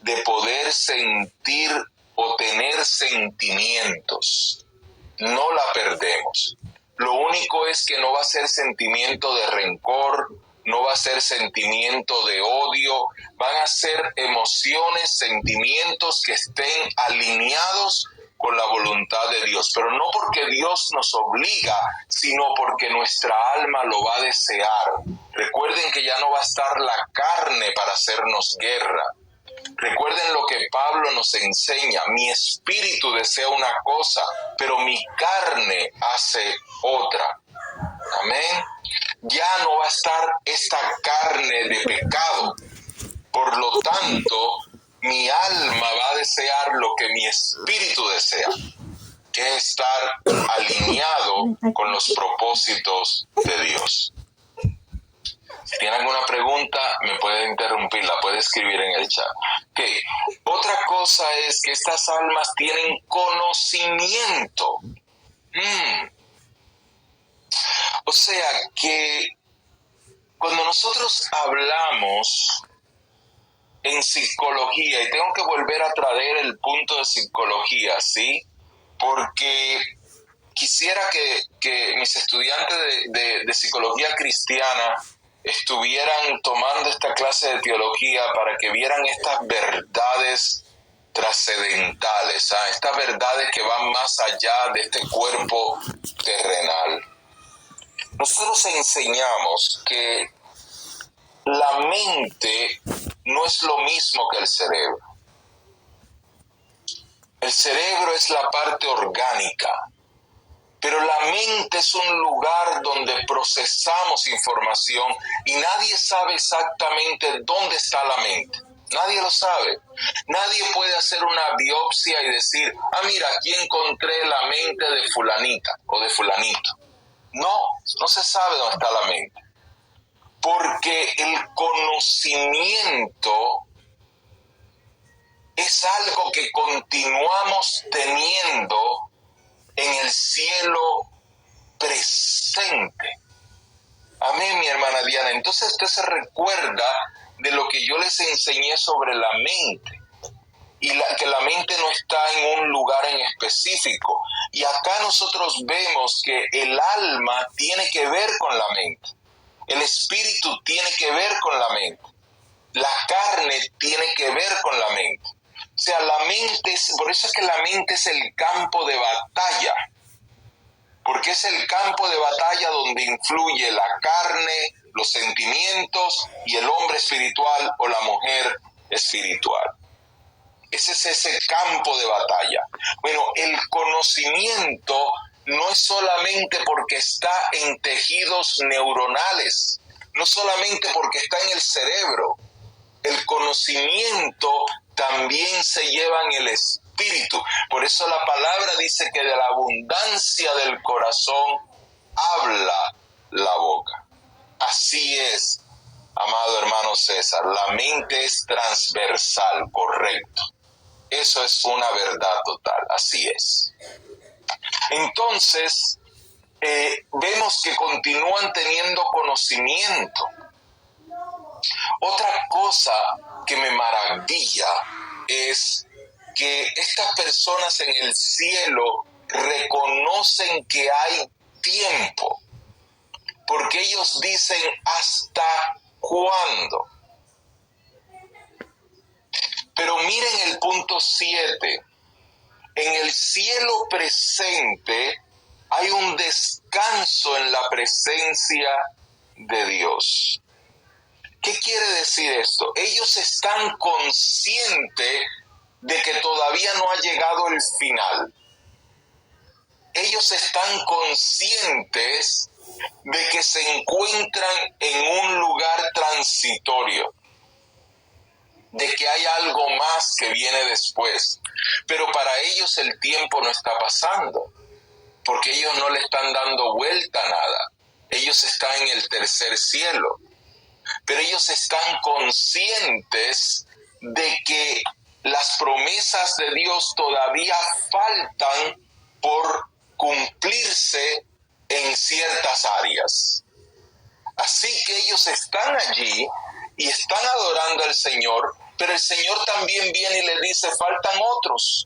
S1: de poder sentir o tener sentimientos. No la perdemos. Lo único es que no va a ser sentimiento de rencor, no va a ser sentimiento de odio, van a ser emociones, sentimientos que estén alineados con la voluntad de Dios, pero no porque Dios nos obliga, sino porque nuestra alma lo va a desear. Recuerden que ya no va a estar la carne para hacernos guerra. Recuerden lo que Pablo nos enseña: mi espíritu desea una cosa, pero mi carne hace otra. Amén. Ya no va a estar esta carne de pecado. Por lo tanto, mi alma va a desear lo que mi espíritu desea, que es estar alineado con los propósitos de Dios. Si tiene alguna pregunta, me puede interrumpir, la puede escribir en el chat. Okay. Otra cosa es que estas almas tienen conocimiento. O sea que cuando nosotros hablamos en psicología, y tengo que volver a traer el punto de psicología, ¿sí? Porque quisiera que mis estudiantes de psicología cristiana estuvieran tomando esta clase de teología para que vieran estas verdades trascendentales, estas verdades que van más allá de este cuerpo terrenal. Nosotros enseñamos que la mente no es lo mismo que el cerebro. El cerebro es la parte orgánica, pero la mente es un lugar donde procesamos información y nadie sabe exactamente dónde está la mente. Nadie lo sabe. Nadie puede hacer una biopsia y decir, mira, aquí encontré la mente de fulanita o de fulanito. No se sabe dónde está la mente. Porque el conocimiento es algo que continuamos teniendo en el cielo presente. Amén, mi hermana Diana. Entonces usted se recuerda de lo que yo les enseñé sobre la mente. Y que la mente no está en un lugar en específico. Y acá nosotros vemos que el alma tiene que ver con la mente. El espíritu tiene que ver con la mente. La carne tiene que ver con la mente. O sea, la mente por eso es que la mente es el campo de batalla. Porque es el campo de batalla donde influye la carne, los sentimientos y el hombre espiritual o la mujer espiritual. Ese es ese campo de batalla. Bueno, el conocimiento no es solamente porque está en tejidos neuronales, no solamente porque está en el cerebro. El conocimiento también se lleva en el espíritu. Por eso la palabra dice que de la abundancia del corazón habla la boca. Así es, amado hermano César, la mente es transversal, correcto. Eso es una verdad total, así es. Entonces, vemos que continúan teniendo conocimiento. Otra cosa que me maravilla es que estas personas en el cielo reconocen que hay tiempo, porque ellos dicen ¿hasta cuándo? Pero miren el punto 7. En el cielo presente hay un descanso en la presencia de Dios. ¿Qué quiere decir esto? Ellos están conscientes de que todavía no ha llegado el final. Ellos están conscientes de que se encuentran en un lugar transitorio, de que hay algo más que viene después. Pero para ellos el tiempo no está pasando, porque ellos no le están dando vuelta a nada. Ellos están en el tercer cielo, pero ellos están conscientes de que las promesas de Dios todavía faltan por cumplirse en ciertas áreas. Así que ellos están allí y están adorando al Señor, pero el Señor también viene y les dice, faltan otros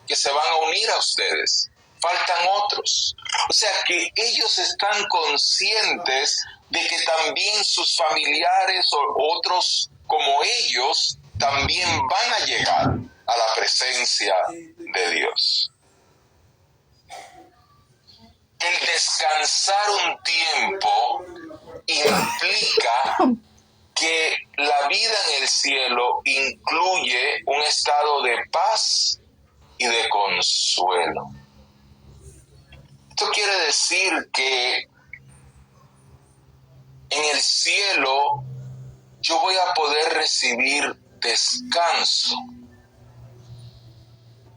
S1: que se van a unir a ustedes. Faltan otros. O sea que ellos están conscientes de que también sus familiares o otros como ellos también van a llegar a la presencia de Dios. El descansar un tiempo implica que la vida en el cielo incluye un estado de paz y de consuelo. Esto quiere decir que en el cielo yo voy a poder recibir descanso.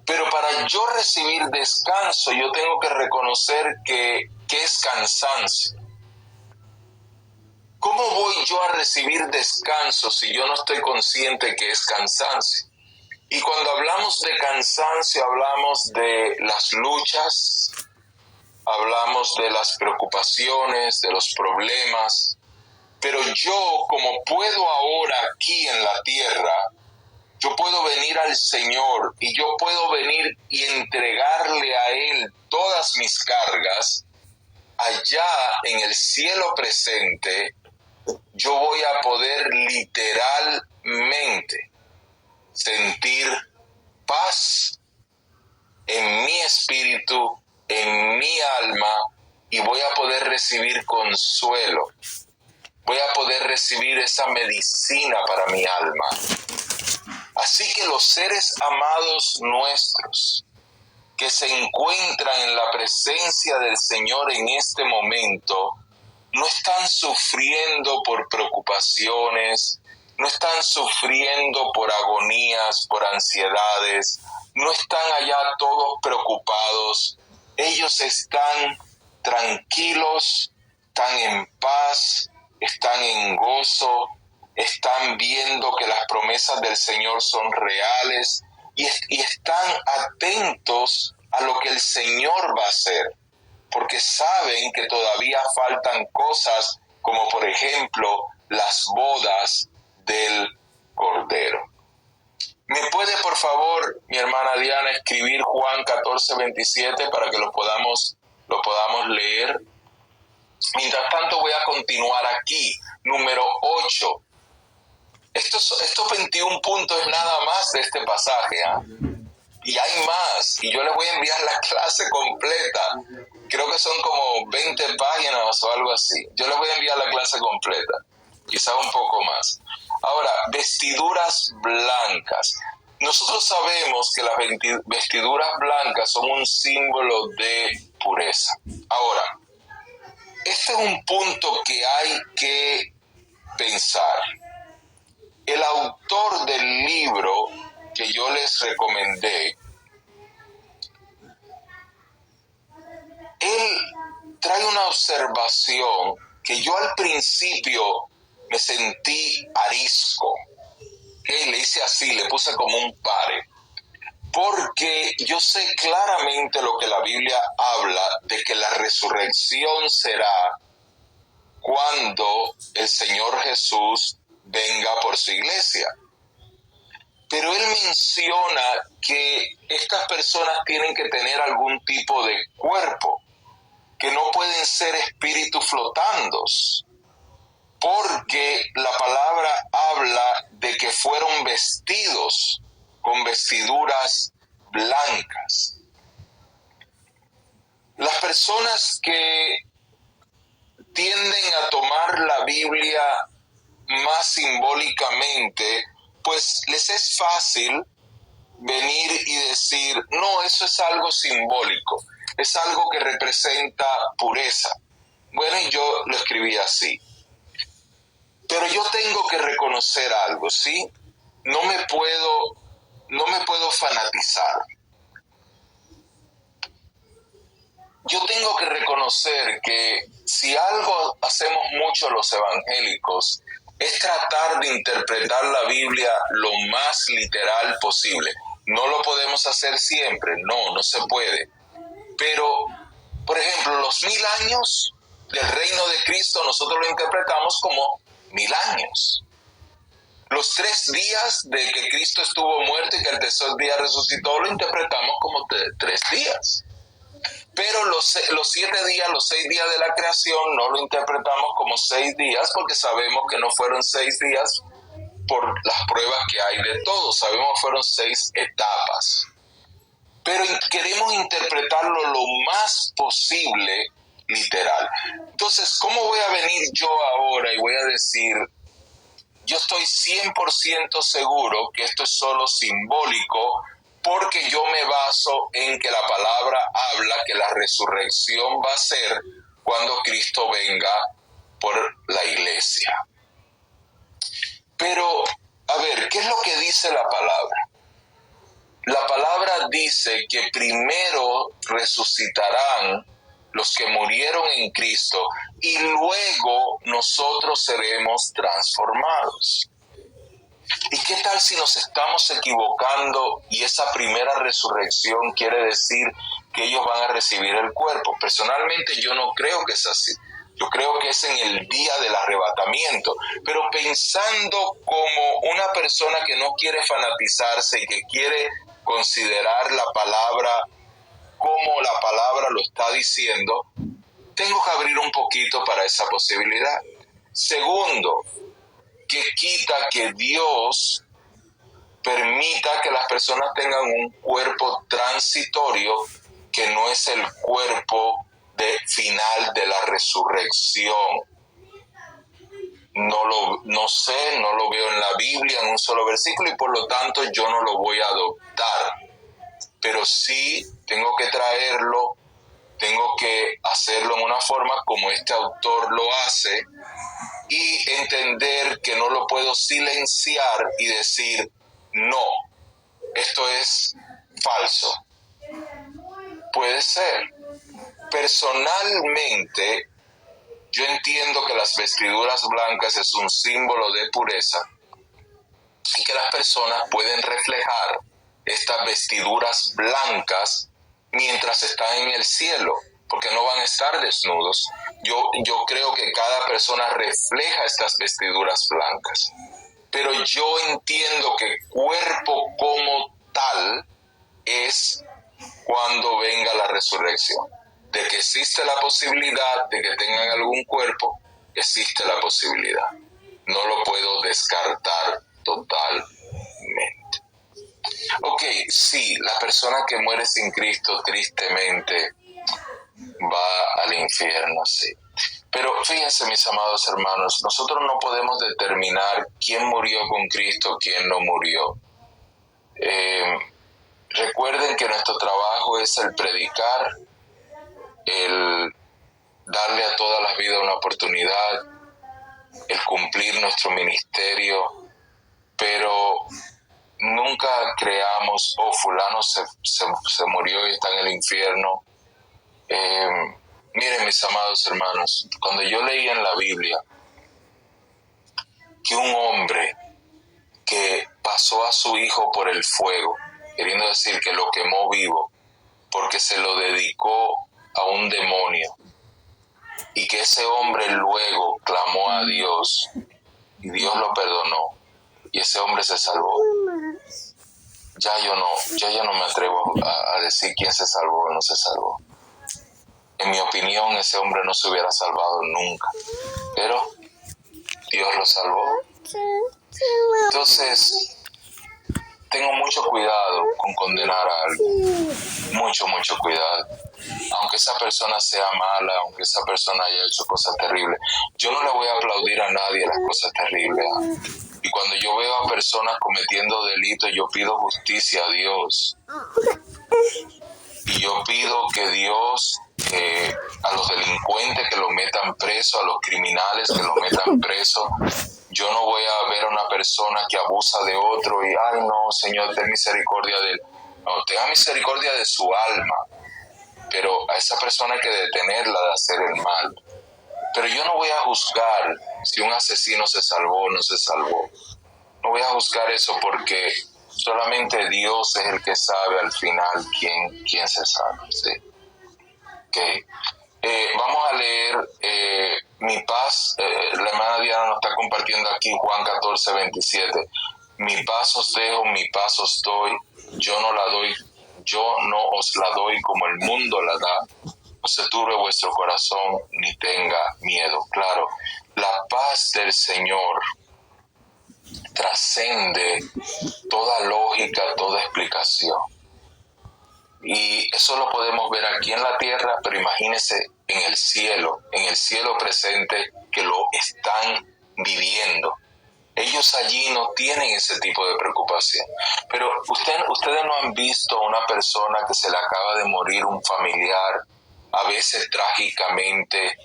S1: Pero para yo recibir descanso, yo tengo que reconocer que es cansancio. ¿Cómo voy yo a recibir descanso si yo no estoy consciente que es cansancio? Y cuando hablamos de cansancio, hablamos de las luchas, hablamos de las preocupaciones, de los problemas. Pero yo, como puedo ahora aquí en la tierra, yo puedo venir al Señor y yo puedo venir y entregarle a Él todas mis cargas. Allá en el cielo presente, yo voy a poder literalmente sentir paz en mi espíritu, en mi alma, y voy a poder recibir consuelo. Voy a poder recibir esa medicina para mi alma. Así que los seres amados nuestros que se encuentran en la presencia del Señor en este momento, no están sufriendo por preocupaciones, no están sufriendo por agonías, por ansiedades, no están allá todos preocupados. Ellos están tranquilos, están en paz, están en gozo, están viendo que las promesas del Señor son reales y están atentos a lo que el Señor va a hacer, porque saben que todavía faltan cosas como por ejemplo las bodas del Cordero. ¿Me puede por favor mi hermana Diana escribir Juan 14:27 para que lo podamos leer? Mientras tanto voy a continuar aquí. Número 8. Estos 21 puntos es nada más de este pasaje, y hay más, y yo les voy a enviar la clase completa. Creo que son como 20 páginas o algo así. Yo les voy a enviar la clase completa, quizá un poco más. Ahora, vestiduras blancas. Nosotros sabemos que las vestiduras blancas son un símbolo de pureza. Ahora, este es un punto que hay que pensar. El autor del libro que yo les recomendé, él trae una observación que yo al principio me sentí arisco. Le hice así, le puse como un pare, porque yo sé claramente lo que la Biblia habla de que la resurrección será cuando el Señor Jesús venga por su iglesia. Pero él menciona que estas personas tienen que tener algún tipo de cuerpo, que no pueden ser espíritus flotandos, porque la palabra habla de que fueron vestidos con vestiduras blancas. Las personas que tienden a tomar la Biblia más simbólicamente, pues les es fácil venir y decir, no, eso es algo simbólico, es algo que representa pureza. Bueno, y yo lo escribí así. Pero yo tengo que reconocer algo, ¿sí? No me puedo fanatizar. Yo tengo que reconocer que si algo hacemos mucho los evangélicos es tratar de interpretar la Biblia lo más literal posible. No lo podemos hacer siempre, no se puede. Pero, por ejemplo, los 1000 años del reino de Cristo nosotros lo interpretamos como 1000 años. Los 3 días de que Cristo estuvo muerto y que el tercer día resucitó lo interpretamos como 3 días. Pero los 7 días, los 6 días de la creación no lo interpretamos como 6 días porque sabemos que no fueron 6 días por las pruebas que hay de todo. Sabemos que fueron 6 etapas. Pero queremos interpretarlo lo más posible literal. Entonces, ¿cómo voy a venir yo ahora y voy a decir, yo estoy 100% seguro que esto es solo simbólico porque yo me baso en que la palabra habla que la resurrección va a ser cuando Cristo venga por la iglesia? Pero, a ver, ¿qué es lo que dice la palabra? La palabra dice que primero resucitarán los que murieron en Cristo y luego nosotros seremos transformados. ¿Y qué tal si nos estamos equivocando y esa primera resurrección quiere decir que ellos van a recibir el cuerpo? Personalmente yo no creo que es así. Yo creo que es en el día del arrebatamiento. Pero pensando como una persona que no quiere fanatizarse y que quiere considerar la palabra como la palabra lo está diciendo, tengo que abrir un poquito para esa posibilidad. Segundo, que quita que Dios permita que las personas tengan un cuerpo transitorio que no es el cuerpo final de la resurrección. No lo veo en la Biblia en un solo versículo y por lo tanto yo no lo voy a adoptar. Pero sí tengo que traerlo, tengo que hacerlo en una forma como este autor lo hace y entender que no lo puedo silenciar y decir, no, esto es falso. Puede ser. Personalmente, yo entiendo que las vestiduras blancas es un símbolo de pureza y que las personas pueden reflejar estas vestiduras blancas mientras están en el cielo, porque no van a estar desnudos. Yo creo que cada persona refleja estas vestiduras blancas, pero yo entiendo que cuerpo como tal es cuando venga la resurrección. De que existe la posibilidad de que tengan algún cuerpo, existe la posibilidad. No lo puedo descartar totalmente. Ok, sí, la persona que muere sin Cristo tristemente va al infierno, sí. Pero fíjense, mis amados hermanos, nosotros no podemos determinar quién murió con Cristo, quién no murió. Recuerden que nuestro trabajo es el predicar, el darle a todas las vidas una oportunidad, el cumplir nuestro ministerio, pero nunca creamos, fulano se murió y está en el infierno. Miren, mis amados hermanos, cuando yo leí en la Biblia que un hombre que pasó a su hijo por el fuego, queriendo decir que lo quemó vivo, porque se lo dedicó a un demonio, y que ese hombre luego clamó a Dios, y Dios lo perdonó, y ese hombre se salvó. Ya yo no me atrevo a decir quién se salvó o no se salvó. En mi opinión, ese hombre no se hubiera salvado nunca, pero Dios lo salvó. Entonces, tengo mucho cuidado con condenar a alguien. Mucho cuidado. Aunque esa persona sea mala, aunque esa persona haya hecho cosas terribles, yo no le voy a aplaudir a nadie las cosas terribles. Y cuando yo veo a personas cometiendo delitos, yo pido justicia a Dios. Y yo pido que Dios, a los delincuentes que lo metan preso, a los criminales que lo metan preso. Yo no voy a ver a una persona que abusa de otro y, ay no, Señor, ten misericordia de él. No, tenga misericordia de su alma. Pero a esa persona hay que detenerla de hacer el mal. Pero yo no voy a juzgar si un asesino se salvó o no se salvó. No voy a juzgar eso porque solamente Dios es el que sabe al final quién se salva. ¿Sí? Okay. Vamos a leer mi paz. La hermana Diana nos está compartiendo aquí Juan 14:27. Mi paz os dejo, mi paz os doy. Yo no os la doy como el mundo la da. No se turbe vuestro corazón ni tenga miedo. Claro, la paz del Señor trascende toda lógica, toda explicación. Y eso lo podemos ver aquí en la tierra, pero imagínense en el cielo presente que lo están viviendo. Ellos allí no tienen ese tipo de preocupación. Pero ustedes no han visto a una persona que se le acaba de morir un familiar, a veces trágicamente,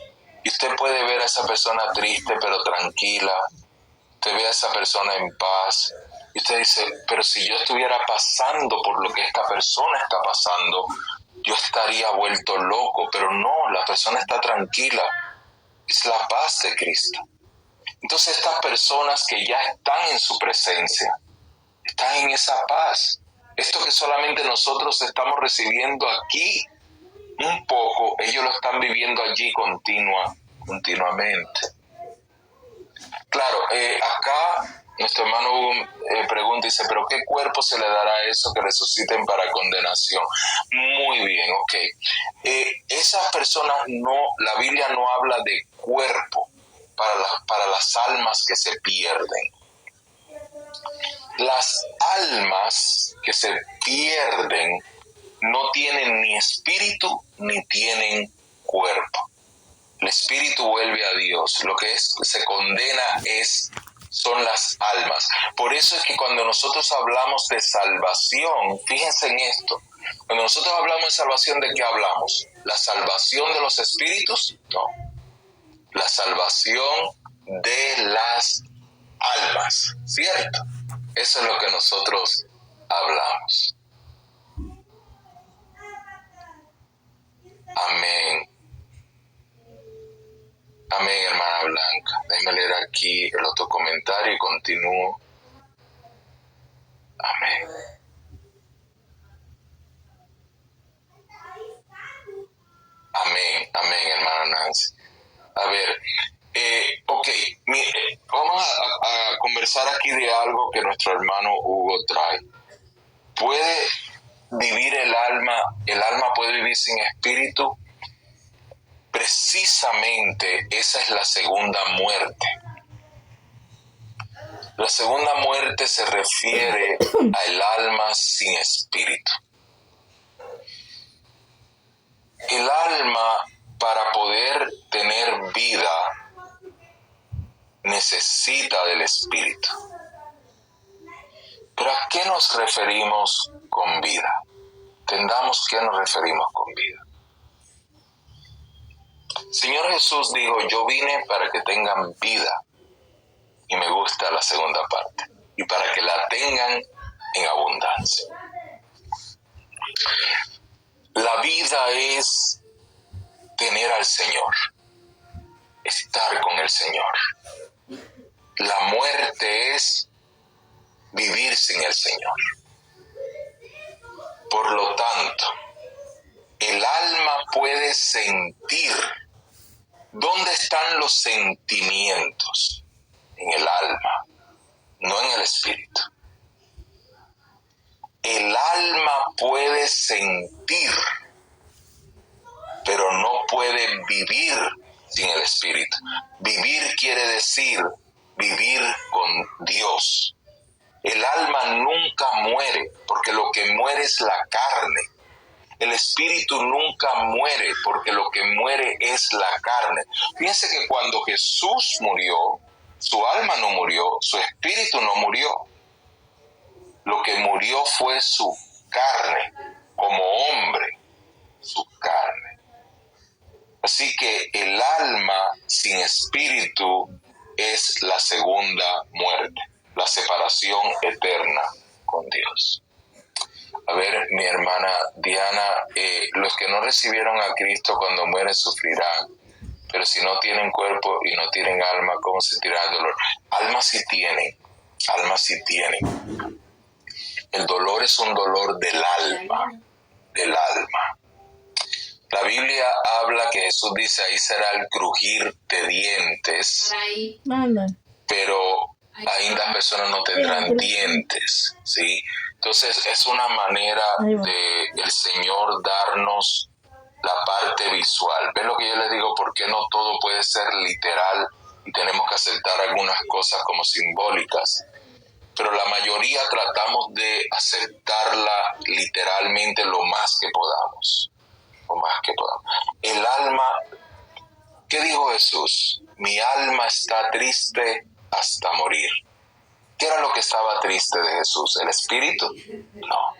S1: y usted puede ver a esa persona triste pero tranquila, usted ve a esa persona en paz, y usted dice, pero si yo estuviera pasando por lo que esta persona está pasando, yo estaría vuelto loco, pero no, la persona está tranquila, es la paz de Cristo. Entonces estas personas que ya están en su presencia, están en esa paz. Esto que solamente nosotros estamos recibiendo aquí, un poco, ellos lo están viviendo allí continuamente. Claro, acá nuestro hermano pregunta, dice, ¿pero qué cuerpo se le dará a eso que resuciten para condenación? Muy bien, ok. Esas personas la Biblia no habla de cuerpo para las almas que se pierden. Las almas que se pierden no tienen ni espíritu ni tienen cuerpo. El espíritu vuelve a Dios. Lo que se condena son las almas. Por eso es que cuando nosotros hablamos de salvación, fíjense en esto. Cuando nosotros hablamos de salvación, ¿de qué hablamos? ¿La salvación de los espíritus? No. La salvación de las almas, ¿cierto? Eso es lo que nosotros hablamos. Amén. Amén, hermana Blanca. Déjeme leer aquí el otro comentario y continúo. Amén. Amén, hermana Nancy. A ver, ok, vamos a conversar aquí de algo que nuestro hermano Hugo trae. ¿Puede vivir el alma puede vivir sin espíritu? Precisamente esa es la segunda muerte. La segunda muerte se refiere al alma sin espíritu. El alma, para poder tener vida, necesita del espíritu. ¿Pero a qué nos referimos con vida? Entendamos qué nos referimos con vida. Señor Jesús dijo, yo vine para que tengan vida. Y me gusta la segunda parte. Y para que la tengan en abundancia. La vida es tener al Señor. Estar con el Señor. La muerte es vivir sin el Señor. Por lo tanto, el alma puede sentir. ¿Dónde están los sentimientos? En el alma, no en el espíritu. El alma puede sentir, pero no puede vivir sin el espíritu. Vivir quiere decir vivir con Dios. El alma nunca muere, porque lo que muere es la carne. El espíritu nunca muere, porque lo que muere es la carne. Fíjense que cuando Jesús murió, su alma no murió, su espíritu no murió. Lo que murió fue su carne, como hombre, su carne. Así que el alma sin espíritu es la segunda muerte, la separación eterna con Dios. A ver, mi hermana Diana, los que no recibieron a Cristo cuando mueren sufrirán, pero si no tienen cuerpo y no tienen alma, ¿cómo sentirán el dolor? Alma sí tienen, alma sí tienen. El dolor es un dolor del alma, del alma. La Biblia habla que Jesús dice, ahí será el crujir de dientes, pero ahí las personas no tendrán dientes, ¿sí? Entonces es una manera de el Señor darnos la parte visual. ¿Ven lo que yo les digo? ¿Por qué no todo puede ser literal y tenemos que aceptar algunas cosas como simbólicas? Pero la mayoría tratamos de aceptarla literalmente lo más que podamos. Lo más que podamos. El alma, ¿qué dijo Jesús? Mi alma está triste hasta morir. ¿Qué era lo que estaba triste de Jesús? ¿El espíritu? No.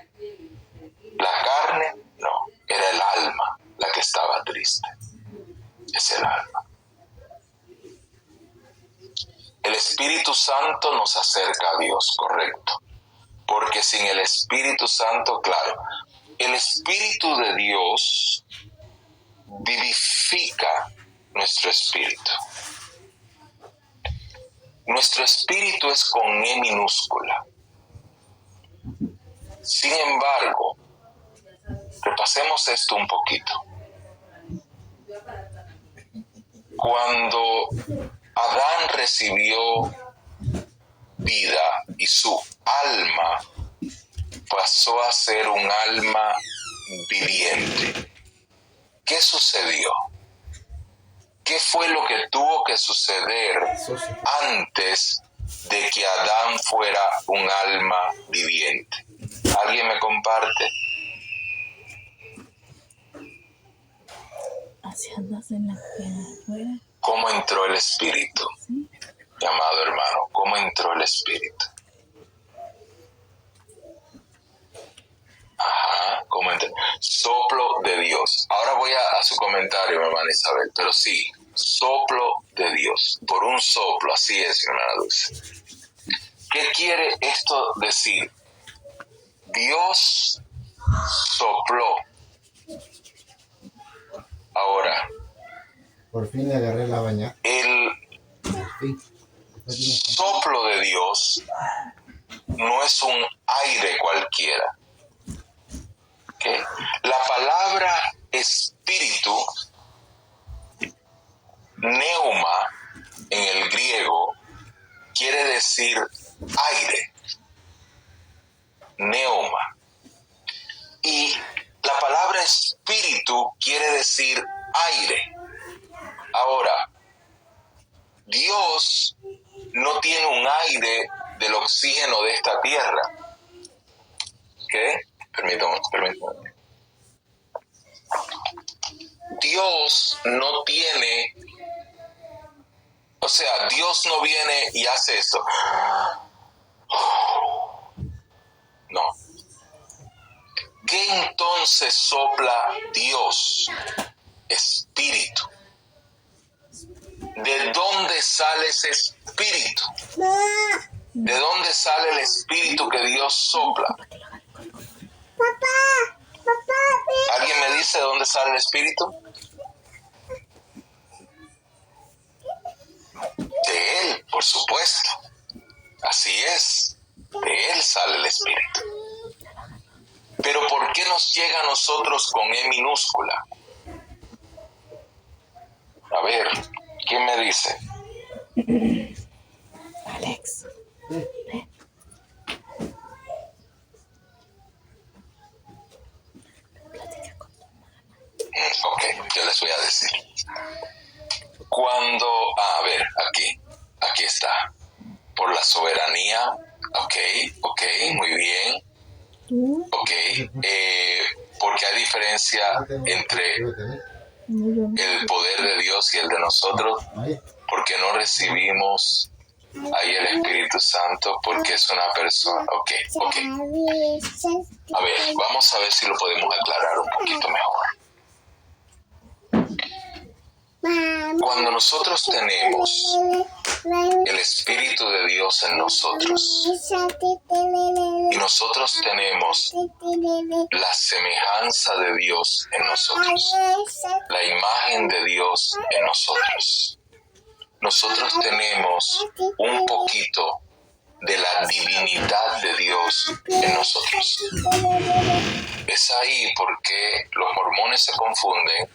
S1: ¿La carne? No. Era el alma la que estaba triste. Es el alma. El Espíritu Santo nos acerca a Dios, correcto. Porque sin el Espíritu Santo, claro, el Espíritu de Dios vivifica nuestro espíritu. Nuestro espíritu es con E minúscula. Sin embargo, repasemos esto un poquito. Cuando Adán recibió vida y su alma pasó a ser un alma viviente, ¿qué sucedió? ¿Qué fue lo que tuvo que suceder antes de que Adán fuera un alma viviente? ¿Alguien me comparte? ¿Cómo entró el Espíritu? Amado hermano, ¿cómo entró el Espíritu? Ajá, ¿cómo entró? Soplo de Dios. Ahora voy a su comentario, mi hermana Isabel, pero sí, soplo de Dios. Por un soplo, así es, mi hermana Dulce. ¿Qué quiere esto decir? Dios sopló. Ahora,
S2: por fin le agarré la baña.
S1: El soplo de Dios no es un aire cualquiera. ¿Okay? La palabra espíritu, neuma, en el griego, quiere decir aire. Neuma. Y la palabra espíritu quiere decir aire. Ahora, Dios no tiene un aire del oxígeno de esta tierra. ¿Qué? Permítame. Dios no tiene, o sea, Dios no viene y hace esto. No. ¿Qué entonces sopla Dios? Espíritu. ¿De dónde sale ese espíritu? ¿De dónde sale el espíritu que Dios sopla? ¿Alguien me dice de dónde sale el espíritu? De Él, por supuesto. Así es. De Él sale el espíritu. Pero ¿por qué nos llega a nosotros con E minúscula? A ver, ¿quién me dice?
S3: Alex.
S1: Ok, yo les voy a decir. Cuando, a ver, aquí está. Por la soberanía, ok, Ok, muy bien. Ok, porque hay diferencia entre el poder de Dios y el de nosotros, porque no recibimos ahí el Espíritu Santo, porque es una persona. Ok. A ver, vamos a ver si lo podemos aclarar un poquito mejor. Cuando nosotros tenemos el Espíritu de Dios en nosotros y nosotros tenemos la semejanza de Dios en nosotros, la imagen de Dios en nosotros, nosotros tenemos un poquito de la divinidad de Dios en nosotros. Es ahí porque los mormones se confunden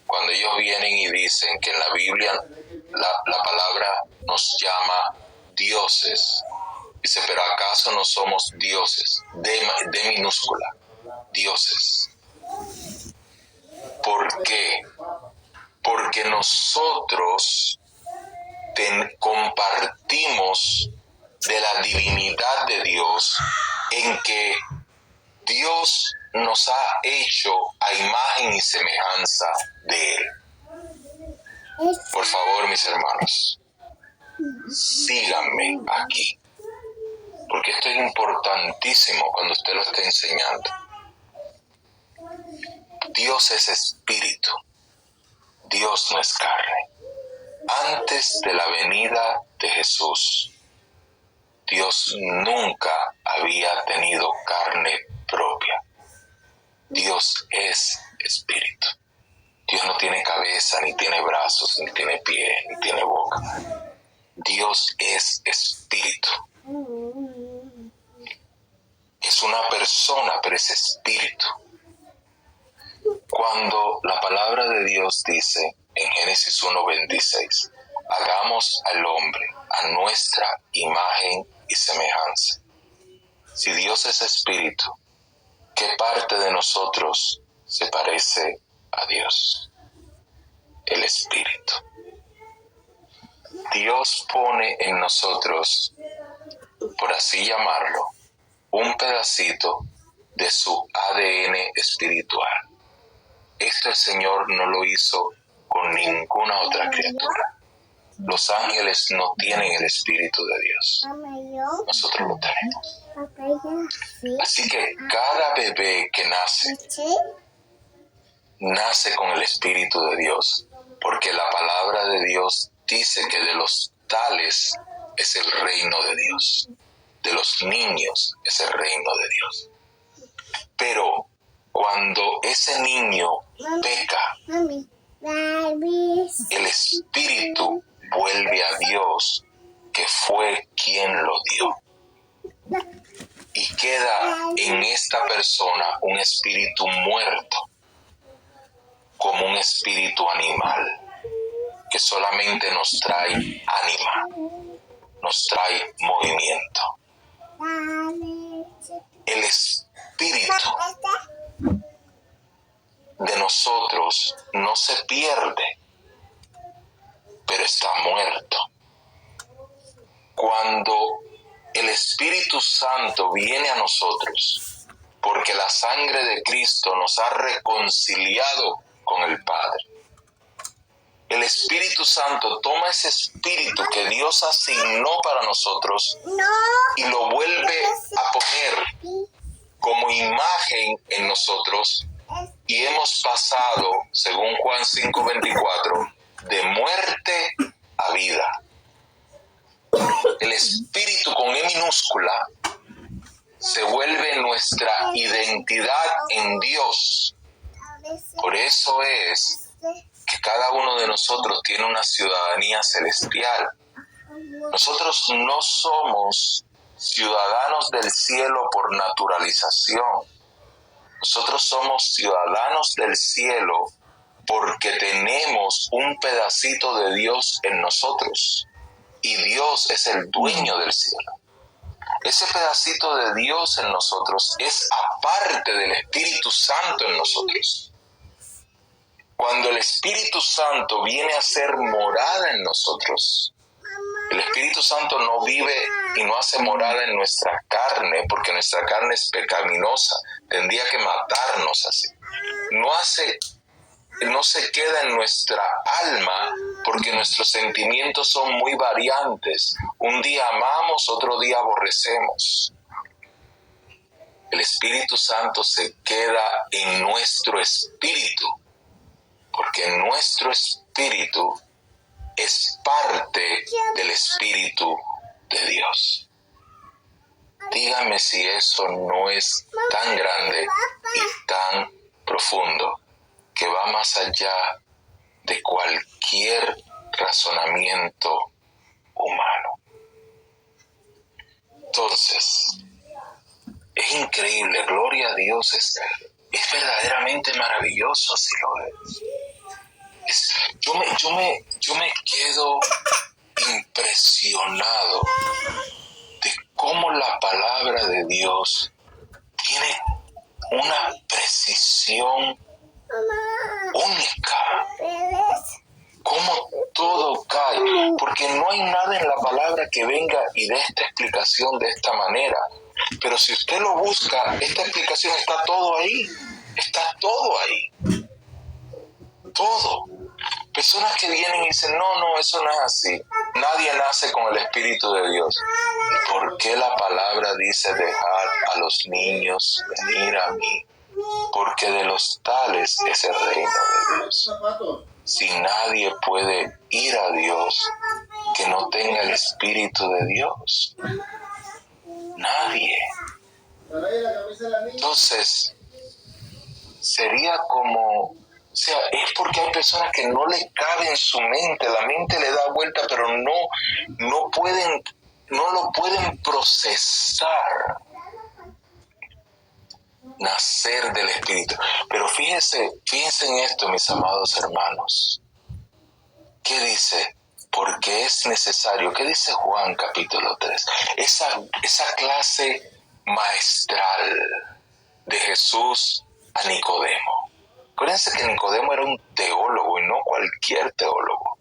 S1: cuando ellos vienen y dicen que en la Biblia la palabra nos llama dioses. Dice, pero ¿acaso no somos dioses? De minúscula, dioses. ¿Por qué? Porque nosotros compartimos de la divinidad de Dios, en que Dios nos ha hecho a imagen y semejanza de Él. Por favor, mis hermanos, síganme aquí, porque esto es importantísimo cuando usted lo esté enseñando. Dios es espíritu, Dios no es carne. Antes de la venida de Jesús, Dios nunca había tenido carne propia. Dios es espíritu. Dios no tiene cabeza, ni tiene brazos, ni tiene pie, ni tiene boca. Dios es espíritu. Es una persona, pero es espíritu. Cuando la palabra de Dios dice en Génesis 1:26, hagamos al hombre a nuestra imagen y semejanza. Si Dios es espíritu, ¿qué parte de nosotros se parece a Dios? El espíritu. Dios pone en nosotros, por así llamarlo, un pedacito de su ADN espiritual. Esto el Señor no lo hizo con ninguna otra criatura. Los ángeles no tienen el Espíritu de Dios. Nosotros lo tenemos. Así que cada bebé que nace con el Espíritu de Dios, porque la palabra de Dios dice que de los tales es el reino de Dios. De los niños es el reino de Dios. Pero cuando ese niño peca, el Espíritu vuelve a Dios, que fue quien lo dio. Y queda en esta persona un espíritu muerto, como un espíritu animal, que solamente nos trae ánima, nos trae movimiento. El espíritu de nosotros no se pierde, pero está muerto. Cuando el Espíritu Santo viene a nosotros, porque la sangre de Cristo nos ha reconciliado con el Padre, el Espíritu Santo toma ese espíritu que Dios asignó para nosotros y lo vuelve a poner como imagen en nosotros, y hemos pasado, según Juan 5:24, de muerte a vida. El espíritu con E minúscula se vuelve nuestra identidad en Dios. Por eso es que cada uno de nosotros tiene una ciudadanía celestial. Nosotros no somos ciudadanos del cielo por naturalización. Nosotros somos ciudadanos del cielo porque tenemos un pedacito de Dios en nosotros. Y Dios es el dueño del cielo. Ese pedacito de Dios en nosotros es aparte del Espíritu Santo en nosotros. Cuando el Espíritu Santo viene a ser morada en nosotros, El Espíritu Santo no vive y no hace morada en nuestra carne, porque nuestra carne es pecaminosa, tendría que matarnos así. No se queda en nuestra alma, porque nuestros sentimientos son muy variantes. Un día amamos, otro día aborrecemos. El Espíritu Santo se queda en nuestro espíritu, porque nuestro espíritu es parte del Espíritu de Dios. Dígame si eso no es tan grande y tan profundo, que va más allá de cualquier razonamiento humano. Entonces, es increíble, gloria a Dios, es verdaderamente maravilloso, así lo es. Yo me quedo impresionado de cómo la palabra de Dios tiene una precisión única. Cómo todo cae, porque no hay nada en la palabra que venga y dé esta explicación de esta manera. Pero si usted lo busca, esta explicación está todo ahí. Está todo ahí. Todo. Personas que vienen y dicen, no, eso no es así. Nadie nace con el Espíritu de Dios. ¿Por qué la palabra dice dejar a los niños venir a mí? Porque de los tales es el reino de Dios. Si nadie puede ir a Dios que no tenga el Espíritu de Dios. Nadie. Entonces, sería como... O sea, es porque hay personas que no le cabe en su mente, la mente le da vuelta, pero no lo pueden procesar. Nacer del Espíritu. Pero fíjense en esto, mis amados hermanos. ¿Qué dice? Porque es necesario. ¿Qué dice Juan capítulo 3? Esa clase maestral de Jesús a Nicodemo. Acuérdense que Nicodemo era un teólogo y no cualquier teólogo.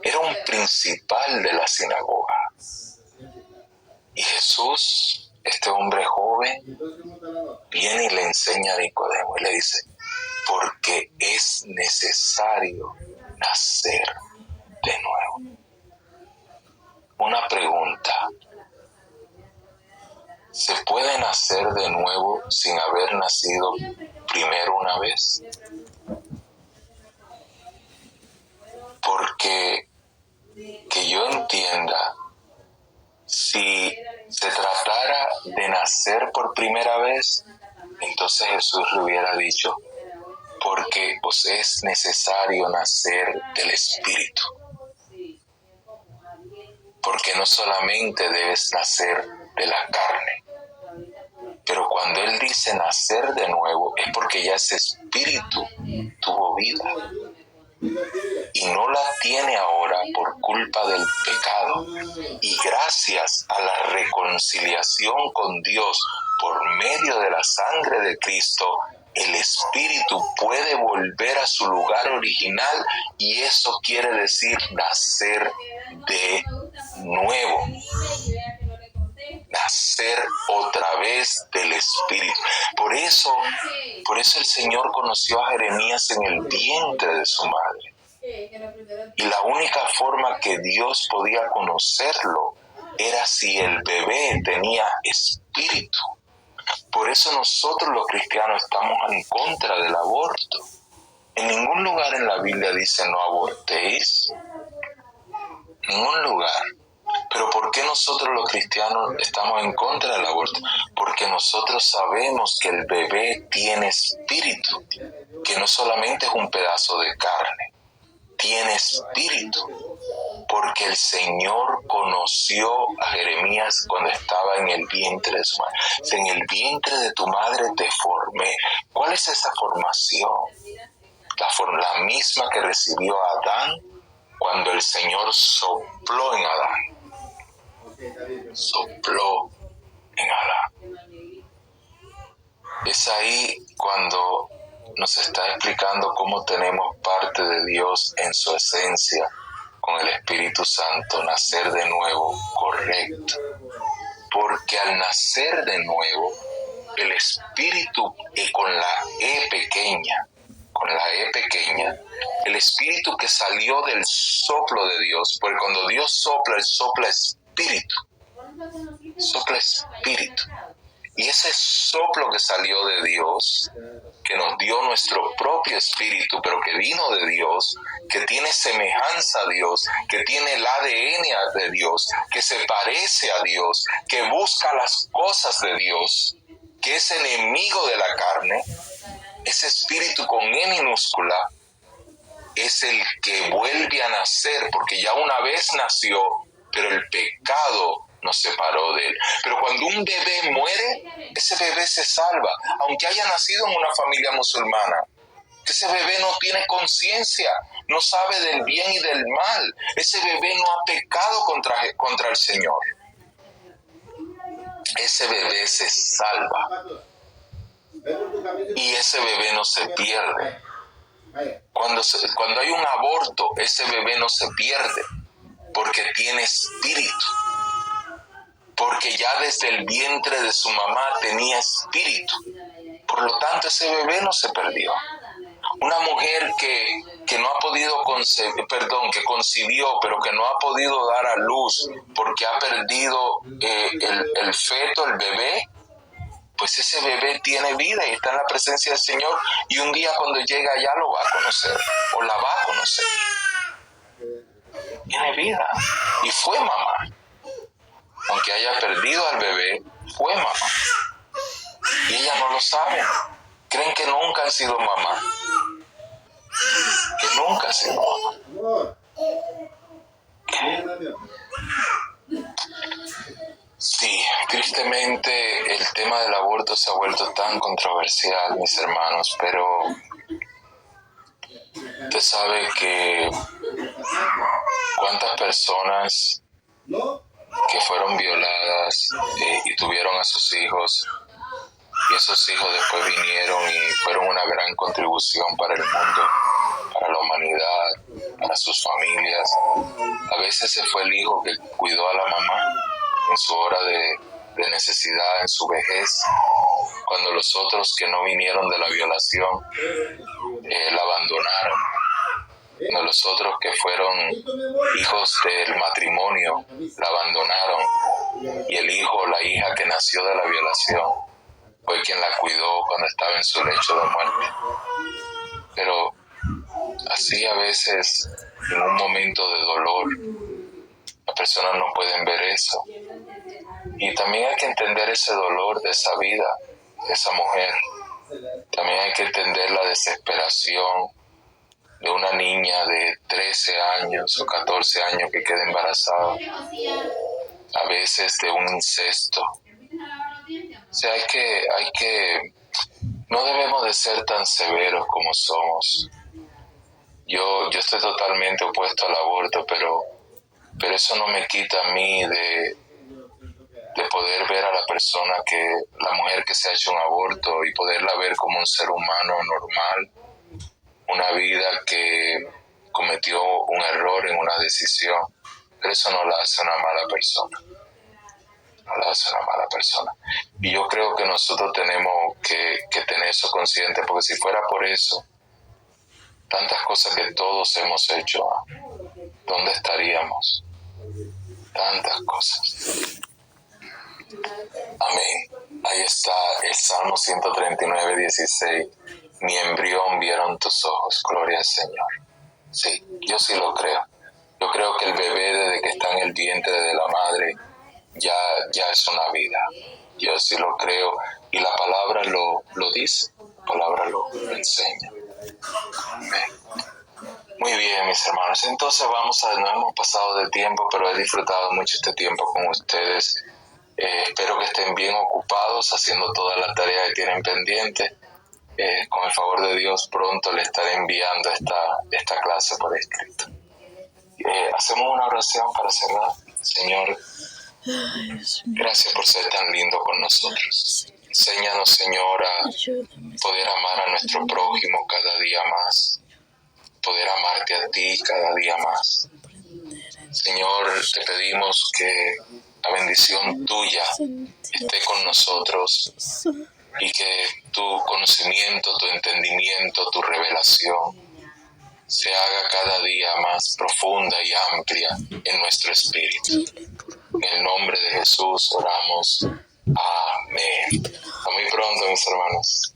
S1: Era un principal de la sinagoga. Y Jesús, este hombre joven, viene y le enseña a Nicodemo y le dice, porque es necesario nacer de nuevo. Una pregunta. ¿Se puede nacer de nuevo sin haber nacido primero una vez? Porque que yo entienda, si se tratara de nacer por primera vez, entonces Jesús le hubiera dicho, porque os es necesario nacer del Espíritu. Porque no solamente debes nacer de la carne, pero cuando Él dice nacer de nuevo, es porque ya ese Espíritu tuvo vida. Y no la tiene ahora por culpa del pecado. Y gracias a la reconciliación con Dios por medio de la sangre de Cristo, el Espíritu puede volver a su lugar original, y eso quiere decir nacer de nuevo. Nacer otra vez del Espíritu. Por eso el Señor conoció a Jeremías en el vientre de su madre. Y la única forma que Dios podía conocerlo era si el bebé tenía espíritu. Por eso nosotros los cristianos estamos en contra del aborto. En ningún lugar en la Biblia dice no abortéis. Ningún lugar. Pero ¿por qué nosotros los cristianos estamos en contra del aborto? Porque nosotros sabemos que el bebé tiene espíritu, que no solamente es un pedazo de carne, tiene espíritu, porque el Señor conoció a Jeremías cuando estaba en el vientre de su madre. En el vientre de tu madre te formé. ¿Cuál es esa formación? La misma que recibió Adán cuando el Señor sopló en Adán. Sopló en Adán. Es ahí cuando nos está explicando cómo tenemos parte de Dios en su esencia con el Espíritu Santo, nacer de nuevo, correcto. Porque al nacer de nuevo, el Espíritu con la E pequeña, el Espíritu que salió del soplo de Dios, porque cuando Dios sopla, Él sopla Espíritu. Y ese soplo que salió de Dios, que nos dio nuestro propio espíritu, pero que vino de Dios, que tiene semejanza a Dios, que tiene el ADN de Dios, que se parece a Dios, que busca las cosas de Dios, que es enemigo de la carne, ese espíritu con E minúscula, es el que vuelve a nacer, porque ya una vez nació, pero el pecado nos separó de él. Pero cuando un bebé muere, ese bebé se salva, aunque haya nacido en una familia musulmana. Ese bebé no tiene conciencia, no sabe del bien y del mal. Ese bebé no ha pecado contra el Señor. Ese bebé se salva y ese bebé no se pierde. Cuando hay un aborto, ese bebé no se pierde porque tiene espíritu. Porque ya desde el vientre de su mamá tenía espíritu. Por lo tanto, ese bebé no se perdió. Una mujer que no ha podido que concibió, pero que no ha podido dar a luz porque ha perdido el feto, el bebé, pues ese bebé tiene vida y está en la presencia del Señor. Y un día cuando llega allá lo va a conocer o la va a conocer. Tiene vida y fue mamá. Aunque haya perdido al bebé, fue mamá. Y ella no lo sabe. Creen que nunca han sido mamá. Que nunca han sido mamá. Sí, tristemente el tema del aborto se ha vuelto tan controversial, mis hermanos, pero usted sabe que cuántas personas que fueron violadas y tuvieron a sus hijos, y esos hijos después vinieron y fueron una gran contribución para el mundo, para la humanidad, para sus familias. A veces ese fue el hijo que cuidó a la mamá en su hora de necesidad, en su vejez, cuando los otros que no vinieron de la violación la abandonaron. Cuando los otros que fueron hijos del matrimonio la abandonaron, y el hijo o la hija que nació de la violación fue quien la cuidó cuando estaba en su lecho de muerte. Pero así a veces, en un momento de dolor, las personas no pueden ver eso. Y también hay que entender ese dolor de esa vida, de esa mujer. También hay que entender la desesperación de una niña de 13 años o 14 años que queda embarazada, a veces de un incesto. O sea, no debemos de ser tan severos como somos. Yo estoy totalmente opuesto al aborto, pero eso no me quita a mí de poder ver a la persona la mujer que se ha hecho un aborto y poderla ver como un ser humano normal, una vida que cometió un error en una decisión, pero eso no la hace una mala persona. No la hace una mala persona. Y yo creo que nosotros tenemos que tener eso consciente, porque si fuera por eso, tantas cosas que todos hemos hecho, ¿dónde estaríamos? Tantas cosas. Amén. Ahí está el Salmo 139, 16. Mi embrión vieron tus ojos, gloria al Señor. Sí, yo sí lo creo. Yo creo que el bebé desde que está en el vientre de la madre ya es una vida. Yo sí lo creo y la palabra lo dice, la palabra lo enseña. Amén. Muy bien, mis hermanos. Entonces nos hemos pasado de tiempo, pero he disfrutado mucho este tiempo con ustedes. Espero que estén bien ocupados haciendo toda la tarea que tienen pendiente. Con el favor de Dios, pronto le estaré enviando esta clase por escrito. Hacemos una oración para cerrar. Señor, gracias por ser tan lindo con nosotros. Enséñanos, Señor, a poder amar a nuestro prójimo cada día más, poder amarte a ti cada día más. Señor, te pedimos que la bendición tuya esté con nosotros y que tu conocimiento, tu entendimiento, tu revelación se haga cada día más profunda y amplia en nuestro espíritu. En el nombre de Jesús oramos. Amén. A muy pronto, mis hermanos.